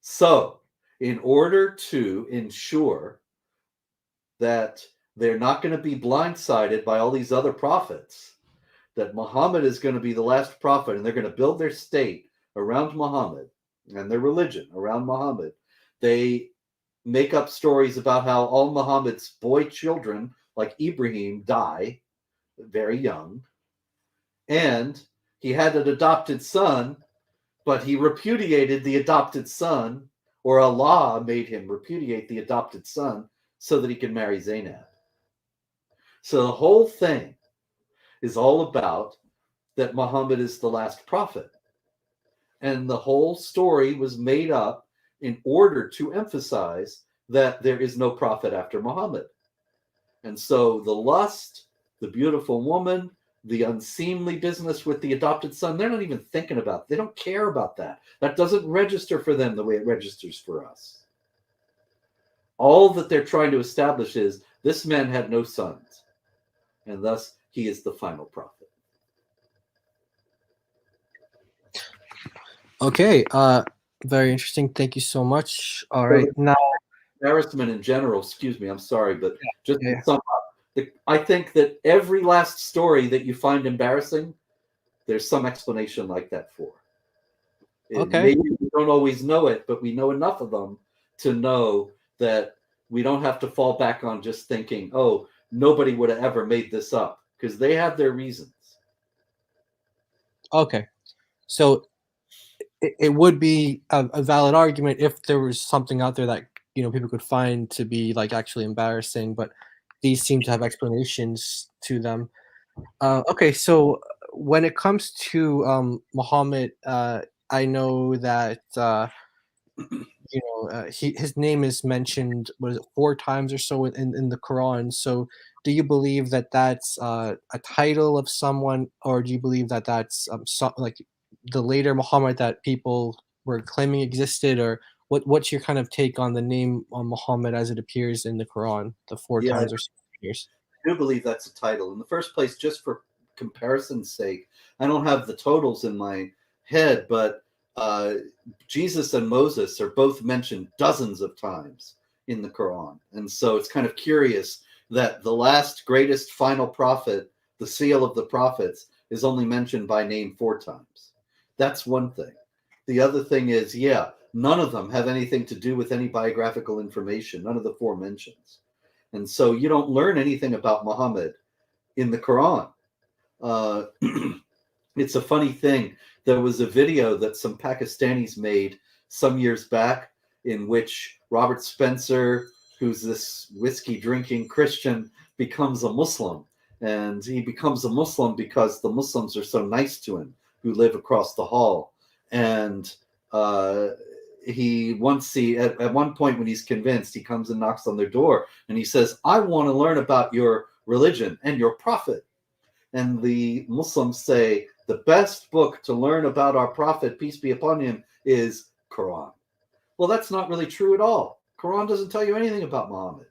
So, in order to ensure that they're not going to be blindsided by all these other prophets, that Muhammad is going to be the last prophet, and they're going to build their state around Muhammad and their religion around Muhammad, they make up stories about how all Muhammad's boy children, like Ibrahim, die very young, and he had an adopted son, but he repudiated the adopted son, or Allah made him repudiate the adopted son so that he could marry Zaynab. So the whole thing is all about that Muhammad is the last prophet. And the whole story was made up in order to emphasize that there is no prophet after Muhammad. And so the lust, the beautiful woman, the unseemly business with the adopted son, they're not even thinking about it. They don't care about that. That doesn't register for them the way it registers for us. All that they're trying to establish is this man had no sons, and thus he is the final prophet. Okay, very interesting. Thank you so much. All right, now Embarrassment in general, excuse me, I'm sorry, but just yeah. to sum up, I think that every last story that you find embarrassing, there's some explanation like that for. Okay. Maybe we don't always know it, but we know enough of them to know that we don't have to fall back on just thinking, oh, nobody would have ever made this up. because they have their reasons. Okay, so it would be a valid argument if there was something out there that people could find to be like actually embarrassing, but these seem to have explanations to them. Okay, so when it comes to Muhammad, I know that his name is mentioned, what is it, 4 times or so in the Quran. So do you believe that that's a title of someone, or do you believe that that's like the later Muhammad that people were claiming existed, or what's your kind of take on the name Muhammad as it appears in the Quran, the four Yeah, times or so appears? I do believe that's a title. In the first place, just for comparison's sake, I don't have the totals in my head, but Jesus and Moses are both mentioned dozens of times in the Quran. And so it's kind of curious that the last, greatest, final prophet, the seal of the prophets, is only mentioned by name 4 times. That's one thing. The other thing is, yeah, none of them have anything to do with any biographical information, none of the 4 mentions. And so you don't learn anything about Muhammad in the Quran. It's a funny thing. There was a video that some Pakistanis made some years back in which Robert Spencer, who's this whiskey drinking Christian, becomes a Muslim. And he becomes a Muslim because the Muslims are so nice to him who live across the hall. And at one point when he's convinced, he comes and knocks on their door and he says, "I want to learn about your religion and your prophet." And the Muslims say, "The best book to learn about our prophet, peace be upon him, is Quran." Well, that's not really true at all. Quran doesn't tell you anything about Muhammad.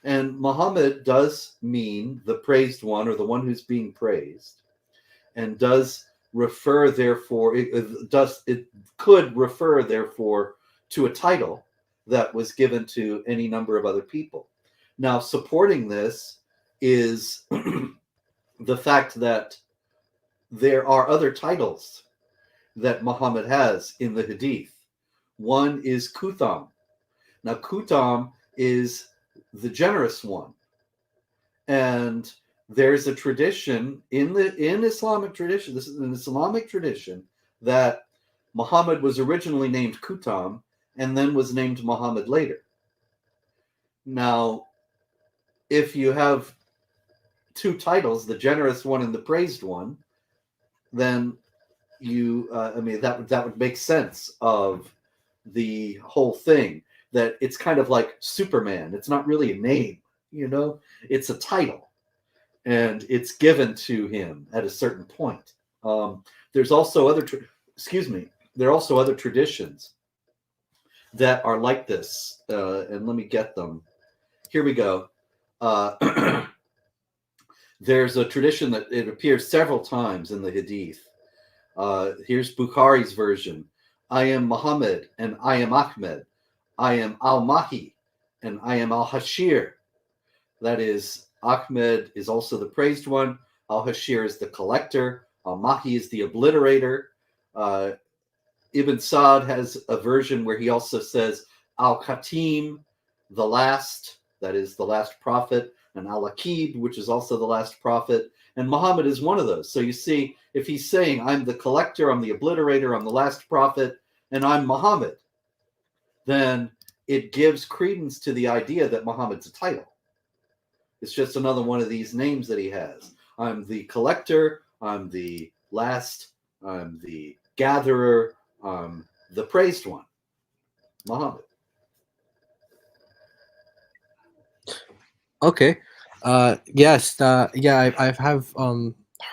And Muhammad does mean the praised one, or the one who's being praised, and does refer, therefore, it could refer, therefore, to a title that was given to any number of other people. Now, supporting this is the fact that there are other titles that Muhammad has in the Hadith. One is Kutham. Now, Kutham is the generous one. And there's a tradition in Islamic tradition, this is an Islamic tradition, that Muhammad was originally named Kutham and then was named Muhammad later. Now, if you have 2 titles, the generous one and the praised one, then that would make sense of the whole thing, that it's kind of like Superman. It's not really a name, it's a title, and it's given to him at a certain point. There's also there are also other traditions that are like this, and let me get them. Here we go. There's a tradition that it appears several times in the Hadith. Here's Bukhari's version. "I am Muhammad and I am Ahmed. I am Al-Mahi and I am Al-Hashir." That is, Ahmed is also the praised one. Al-Hashir is the collector. Al-Mahi is the obliterator. Ibn Sa'd has a version where he also says Al-Khatim, the last, that is the last prophet, and Al-Aqib, which is also the last prophet. And Muhammad is one of those. So you see, if he's saying, "I'm the collector, I'm the obliterator, I'm the last prophet, and I'm Muhammad," then it gives credence to the idea that Muhammad's a title. It's just another one of these names that he has. I'm the collector, I'm the last, I'm the gatherer, I'm the praised one, Muhammad. Okay. Yes. Yeah, I have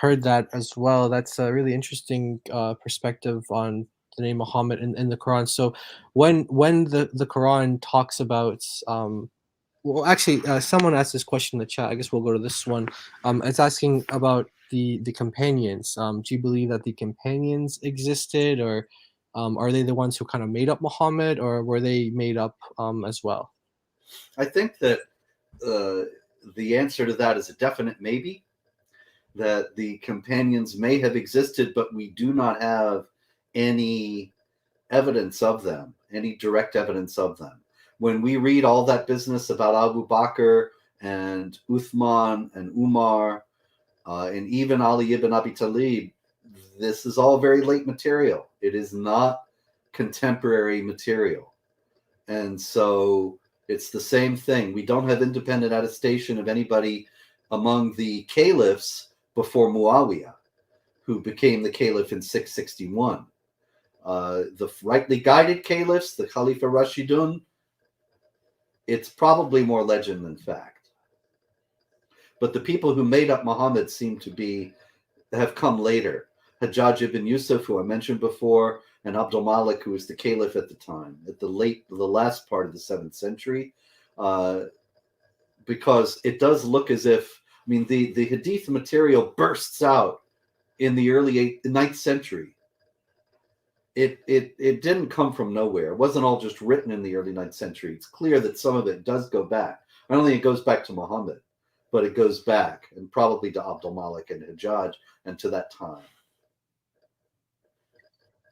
heard that as well. That's a really interesting perspective on the name Muhammad in the Quran. So when the Quran talks about well, actually, someone asked this question in the chat. I guess we'll go to this one. It's asking about the companions. Do you believe that the companions existed, or are they the ones who kind of made up Muhammad, or were they made up as well? I think that the answer to that is a definite maybe, that the companions may have existed, but we do not have any evidence of them, any direct evidence of them. When we read all that business about Abu Bakr and Uthman and Umar, And even Ali ibn Abi Talib, this is all very late material. It is not contemporary material. And so it's the same thing. We don't have independent attestation of anybody among the caliphs before Muawiyah, who became the caliph in 661. The rightly guided caliphs, the Khalifa Rashidun, it's probably more legend than fact. But the people who made up Muhammad seem to have come later. Hajjaj ibn Yusuf, who I mentioned before, and Abdul Malik, who was the caliph at the time, at the last part of the 7th century, because it does look as if, I mean, the hadith material bursts out in the early 9th century. It didn't come from nowhere. It wasn't all just written in the early 9th century. It's clear that some of it does go back. I don't think it goes back to Muhammad, but it goes back, and probably to Abdul Malik and Hajjaj and to that time.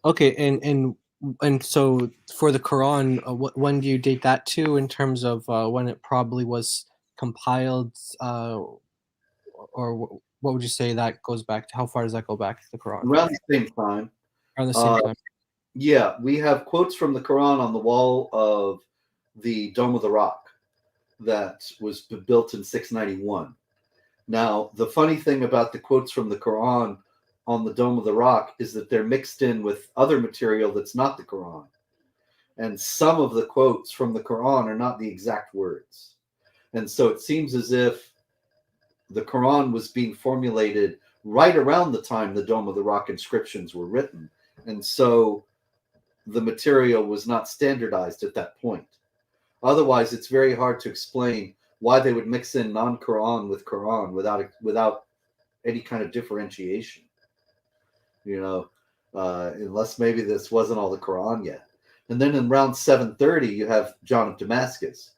Okay, and so for the Quran, when do you date that to in terms of when it probably was compiled, or what would you say that goes back to? How far does that go back to the Quran? Around the same time. Around the same time. Yeah, we have quotes from the Quran on the wall of the Dome of the Rock that was built in 691. Now, the funny thing about the quotes from the Quran on the Dome of the Rock is that they're mixed in with other material that's not the Quran. And some of the quotes from the Quran are not the exact words. And so it seems as if the Quran was being formulated right around the time the Dome of the Rock inscriptions were written. And so the material was not standardized at that point. Otherwise, it's very hard to explain why they would mix in non-Quran with Quran without any kind of differentiation. You know, unless maybe this wasn't all the Quran yet. And then in around 730, you have John of Damascus,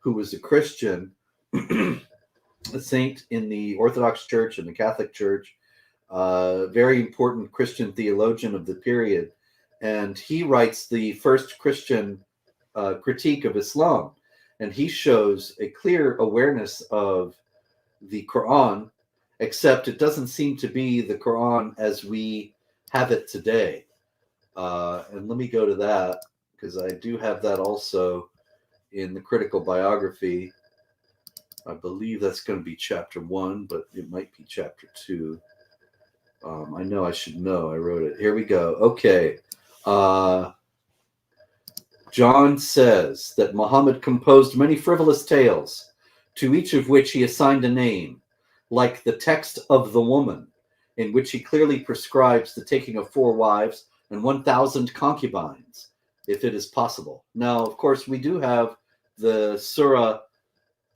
who was a Christian, a saint in the Orthodox Church and the Catholic Church, very important Christian theologian of the period. And he writes the first Christian critique of Islam. And he shows a clear awareness of the Quran, except it doesn't seem to be the Quran as we have it today. And let me go to that, because I do have that also in the critical biography. I believe that's going to be chapter 1, but it might be chapter 2. I know I should know. I wrote it. Here we go. Okay. John says that Muhammad composed many frivolous tales, to each of which he assigned a name, like the text of the woman, in which he clearly prescribes the taking of 4 wives and 1,000 concubines, if it is possible. Now, of course, we do have the surah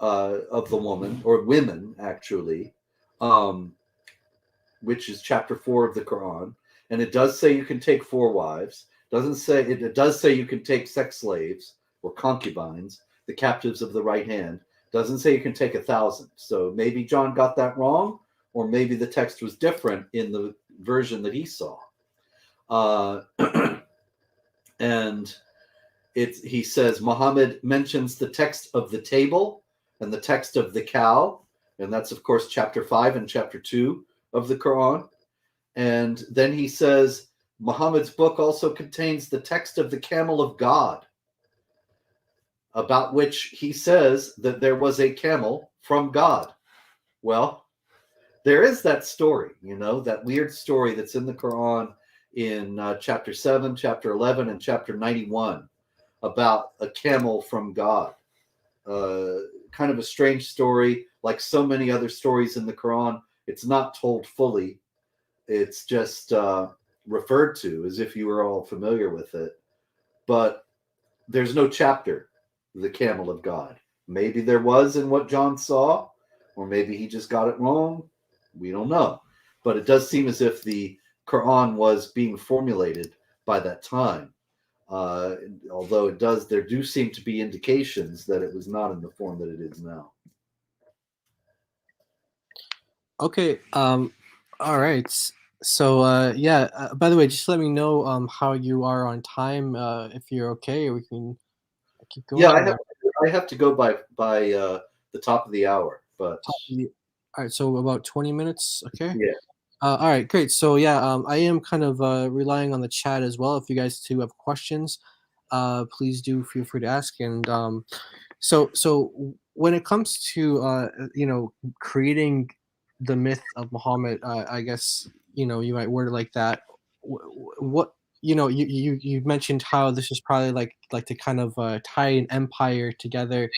of the woman, or women, actually, which is chapter 4 of the Quran, and it does say you can take 4 wives. It does say you can take sex slaves or concubines, the captives of the right hand. Doesn't say you can take 1,000. So maybe John got that wrong, or maybe the text was different in the version that he saw. And he says Muhammad mentions the text of the table and the text of the cow, and that's of course chapter 5 and chapter 2 of the Quran. And then he says Muhammad's book also contains the text of the camel of God, about which he says that there was a camel from God. Well, there is that story, that weird story that's in the Quran in chapter 7, chapter 11, and chapter 91 about a camel from God. Kind of a strange story, like so many other stories in the Quran. It's not told fully. It's just referred to as if you were all familiar with it. But there's no chapter, the camel of God. Maybe there was in what John saw, or maybe he just got it wrong. We don't know. But it does seem as if the Quran was being formulated by that time. Although there do seem to be indications that it was not in the form that it is now. Okay. All right. So by the way, just let me know how you are on time. If you're okay, we can keep going. Yeah, I have to go by the top of the hour, but All right, so about 20 minutes. Okay. Yeah. All right, great. So yeah, I am kind of relying on the chat as well. If you guys too have questions, please do feel free to ask. And so when it comes to creating the myth of Muhammad, I guess you might word it like that. What you mentioned how this is probably like to kind of tie an empire together.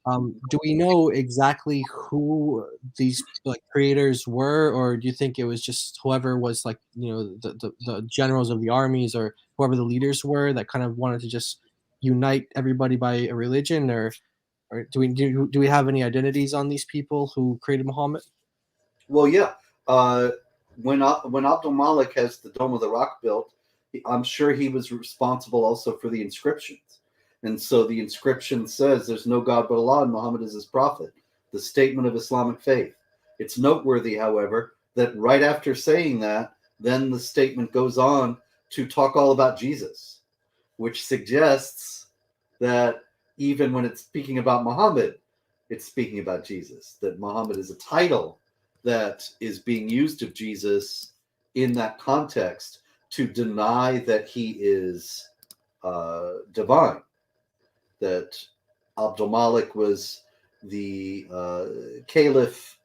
Do we know exactly who these like creators were, or do you think it was just whoever was like the generals of the armies or whoever the leaders were that kind of wanted to just unite everybody by a religion, or do we have any identities on these people who created Muhammad? Well, yeah. When Abdul Malik has the Dome of the Rock built, I'm sure he was responsible also for the inscriptions. And so the inscription says, "There's no God but Allah, and Muhammad is his prophet." The statement of Islamic faith. It's noteworthy, however, that right after saying that, then the statement goes on to talk all about Jesus, which suggests that even when it's speaking about Muhammad, it's speaking about Jesus, that Muhammad is a title that is being used of Jesus in that context to deny that he is divine, that Abdul Malik was the caliph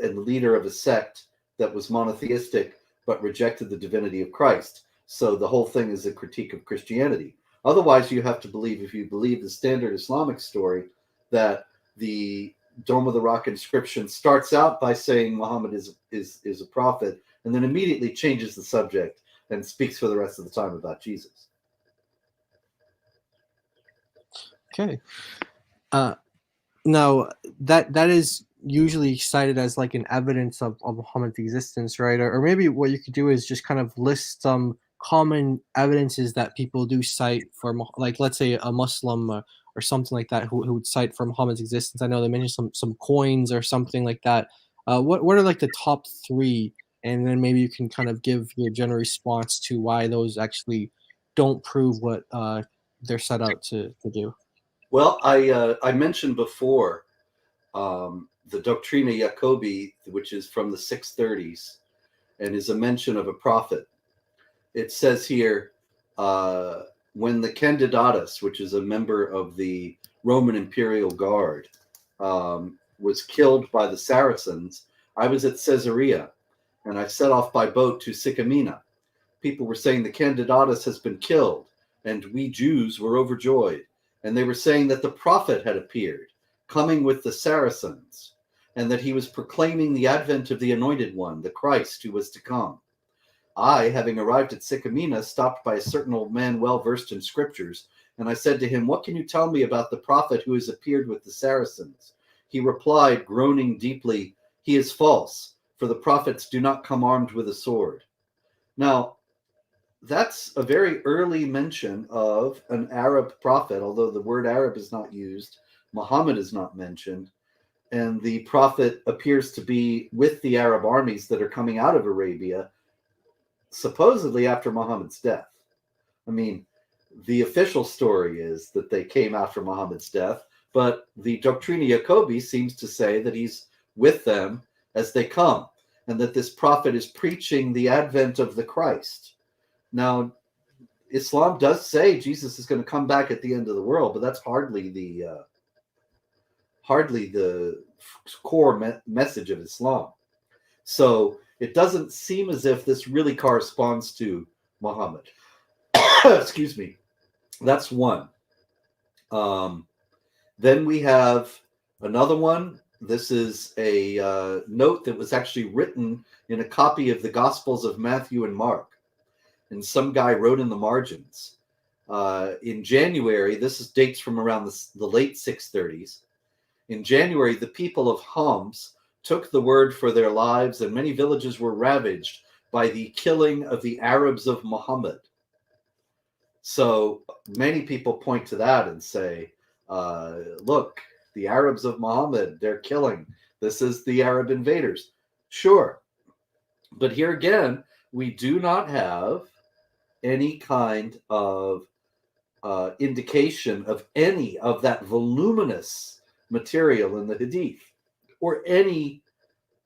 and leader of a sect that was monotheistic but rejected the divinity of Christ. So the whole thing is a critique of Christianity. Otherwise, you have to believe, if you believe the standard Islamic story, that the Dome of the Rock inscription starts out by saying Muhammad is a prophet, and then immediately changes the subject and speaks for the rest of the time about Jesus. Okay. Now that is usually cited as like an evidence of Muhammad's existence, right? Or maybe what you could do is just kind of list some common evidences that people do cite for, like, let's say a Muslim or something like that who would cite for Muhammad's existence. I know they mentioned some coins or something like that. What are like the top three, and then maybe you can kind of give your general response to why those actually don't prove what they're set out to do. Well, I mentioned before the Doctrina Jacobi, which is from the 630s and is a mention of a prophet. It says here, when the Candidatus, which is a member of the Roman Imperial Guard, was killed by the Saracens, I was at Caesarea, and I set off by boat to Sycamina. People were saying the Candidatus has been killed, and we Jews were overjoyed. And they were saying that the prophet had appeared, coming with the Saracens, and that he was proclaiming the advent of the Anointed One, the Christ who was to come. I, having arrived at Sycamina, stopped by a certain old man well versed in scriptures, and I said to him, "What can you tell me about the prophet who has appeared with the Saracens?" He replied, groaning deeply, "He is false, for the prophets do not come armed with a sword." Now, that's a very early mention of an Arab prophet, although the word Arab is not used. Muhammad is not mentioned. And the prophet appears to be with the Arab armies that are coming out of Arabia, supposedly after Muhammad's death. I mean, the official story is that they came after Muhammad's death, but the Doctrina Jacobi seems to say that he's with them as they come, and that this prophet is preaching the advent of the Christ. Now, Islam does say Jesus is going to come back at the end of the world, but that's hardly the core message of Islam. So it doesn't seem as if this really corresponds to Muhammad. Excuse me. That's one. Then we have another one. This is a note that was actually written in a copy of the Gospels of Matthew and Mark. And some guy wrote in the margins. In January, dates from around the late 630s. In January, the people of Homs took the word for their lives, and many villages were ravaged by the killing of the Arabs of Muhammad. So many people point to that and say, look, the Arabs of Muhammad, they're killing. This is the Arab invaders. Sure. But here again, we do not have any kind of indication of any of that voluminous material in the Hadith. or any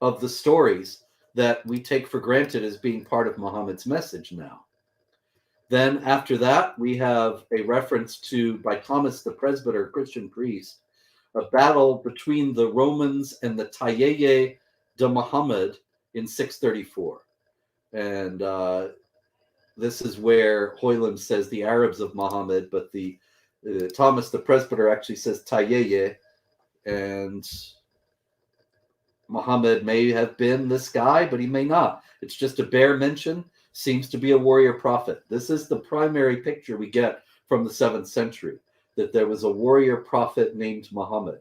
of the stories that we take for granted as being part of Muhammad's message now. Then after that, we have a reference to, by Thomas the Presbyter, Christian priest, a battle between the Romans and the Tayyeye de Muhammad in 634. And this is where Hoyland says the Arabs of Muhammad, but the Thomas the Presbyter actually says Tayyeye, and Muhammad may have been this guy, but he may not. It's just a bare mention. Seems to be a warrior prophet. This is the primary picture we get from the 7th century, that there was a warrior prophet named Muhammad.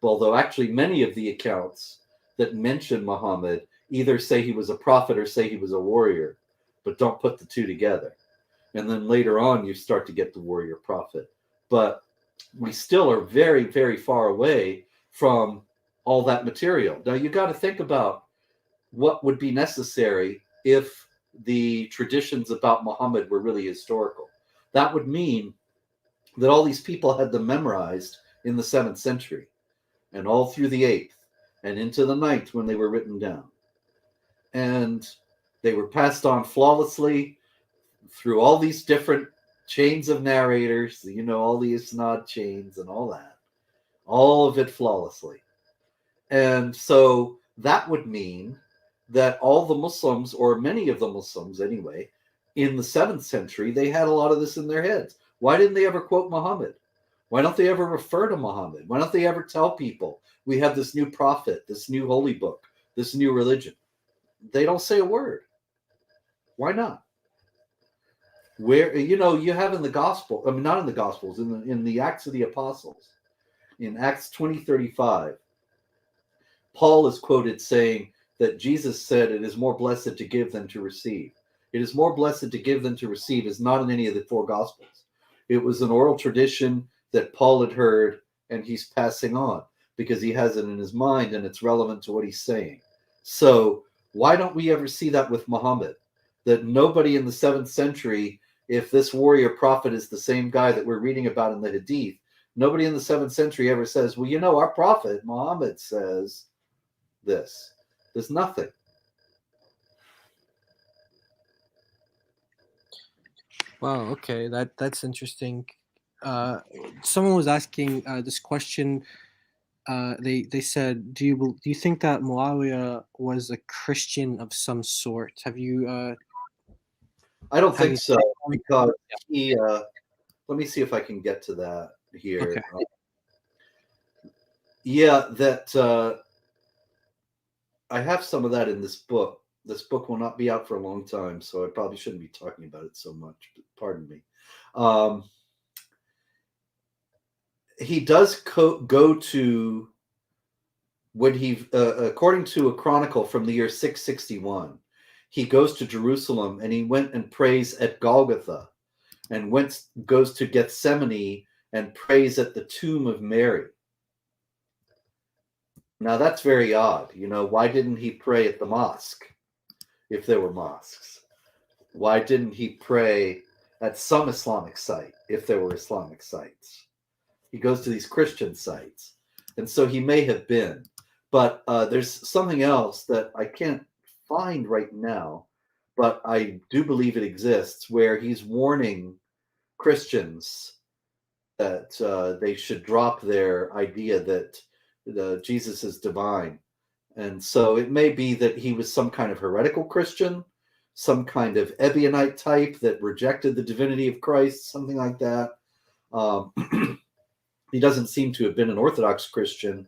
Although actually many of the accounts that mention Muhammad either say he was a prophet or say he was a warrior, but don't put the two together. And then later on, you start to get the warrior prophet. But we still are very, very far away from all that material. Now, you got to think about what would be necessary if the traditions about Muhammad were really historical. That would mean that all these people had them memorized in the 7th century and all through the 8th and into the 9th when they were written down. And they were passed on flawlessly through all these different chains of narrators, you know, all the isnad chains and all that, all of it flawlessly. And so that would mean that all the Muslims, or many of the Muslims anyway, in the 7th century, they had a lot of this in their heads. Why didn't they ever quote Muhammad? Why don't they ever refer to Muhammad? Why don't they ever tell people we have this new prophet, this new holy book, this new religion? They don't say a word. Why not? Where, you know, you have in the gospel, I mean, not in the gospels, in the Acts of the Apostles, in Acts 20:35, Paul is quoted saying that Jesus said, "It is more blessed to give than to receive." It is more blessed to give than to receive is not in any of the 4 gospels. It was an oral tradition that Paul had heard, and he's passing on because he has it in his mind and it's relevant to what he's saying. So why don't we ever see that with Muhammad? That nobody in the 7th century, if this warrior prophet is the same guy that we're reading about in the Hadith, nobody in the 7th century ever says, well, you know, our prophet Muhammad says this. There's nothing. Wow. Okay, that's interesting. Someone was asking this question. They said, do you think that Muawiyah was a Christian of some sort? Have you? I don't have think you so, because he. Let me see if I can get to that here. Okay. Yeah, that I have some of that in this book. This book will not be out for a long time, so I probably shouldn't be talking about it so much. Pardon me. He does go to, when he, according to a chronicle from the year 661, he goes to Jerusalem and he went and prays at Golgotha, and goes to Gethsemane and prays at the tomb of Mary. Now that's very odd. You know, why didn't he pray at the mosque if there were mosques? Why didn't he pray at some Islamic site if there were Islamic sites? He goes to these Christian sites. And so he may have been. But there's something else that I can't find right now, but I do believe it exists, where he's warning Christians that they should drop their idea that Jesus is divine. And so it may be that he was some kind of heretical Christian, some kind of Ebionite type that rejected the divinity of Christ, something like that. He doesn't seem to have been an Orthodox Christian,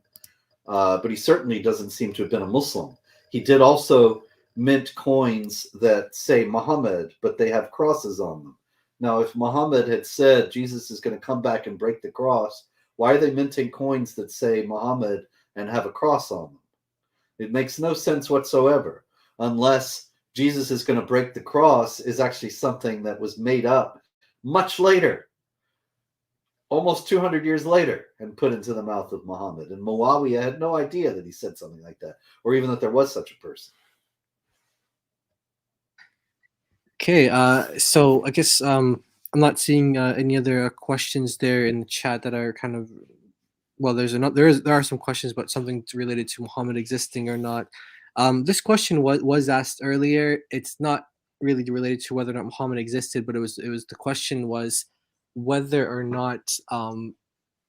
but he certainly doesn't seem to have been a Muslim. He did also mint coins that say Muhammad, but they have crosses on them. Now, if Muhammad had said Jesus is going to come back and break the cross, why are they minting coins that say Muhammad and have a cross on them? It makes no sense whatsoever, unless Jesus is going to break the cross is actually something that was made up much later, almost 200 years later, and put into the mouth of Muhammad. And Muawiyah had no idea that he said something like that, or even that there was such a person. Okay, so I guess I'm not seeing any other questions there in the chat that are kind of well, there are some questions, but something related to Muhammad existing or not. This question was asked earlier. It's not really related to whether or not Muhammad existed, but the question was whether or not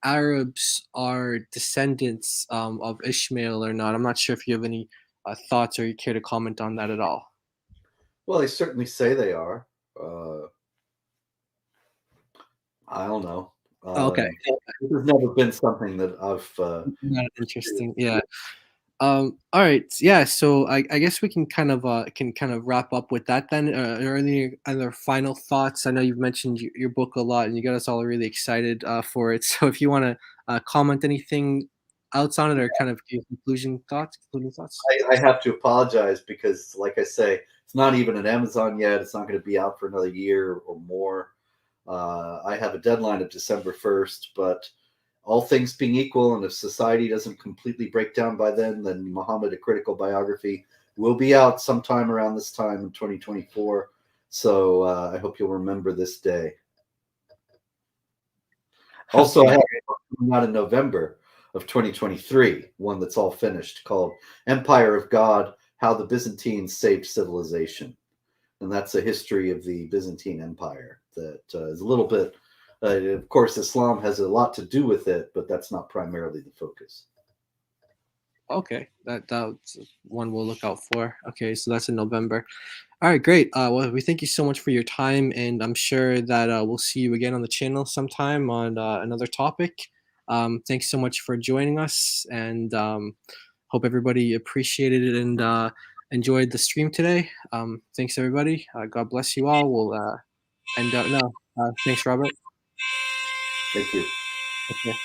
Arabs are descendants of Ishmael or not. I'm not sure if you have any thoughts or you care to comment on that at all. Well, they certainly say they are. I don't know. Okay. This has never been something that I've. Not interesting. Yeah. All right. Yeah. So I guess we can kind of wrap up with that then. Are there any other final thoughts? I know you've mentioned your book a lot, and you got us all really excited for it. So if you want to comment anything else on it, or kind of give concluding thoughts. I have to apologize because, like I say, it's not even on Amazon yet. It's not going to be out for another year or more. I have a deadline of December 1st, but all things being equal, and if society doesn't completely break down by then Muhammad, a critical biography, will be out sometime around this time in 2024. So I hope you'll remember this day. Also, I have a book coming out in November of 2023, one that's all finished, called Empire of God, How the Byzantines Saved Civilization. And that's a history of the Byzantine Empire that is a little bit, of course, Islam has a lot to do with it, but that's not primarily the focus. Okay, that's one we'll look out for. Okay, so that's in November. All right, great. Well, we thank you so much for your time, and I'm sure that we'll see you again on the channel sometime on another topic. Thanks so much for joining us, and hope everybody appreciated it and enjoyed the stream today. Thanks, everybody. God bless you all. We'll end out now. Thanks, Robert. Thank you. Okay.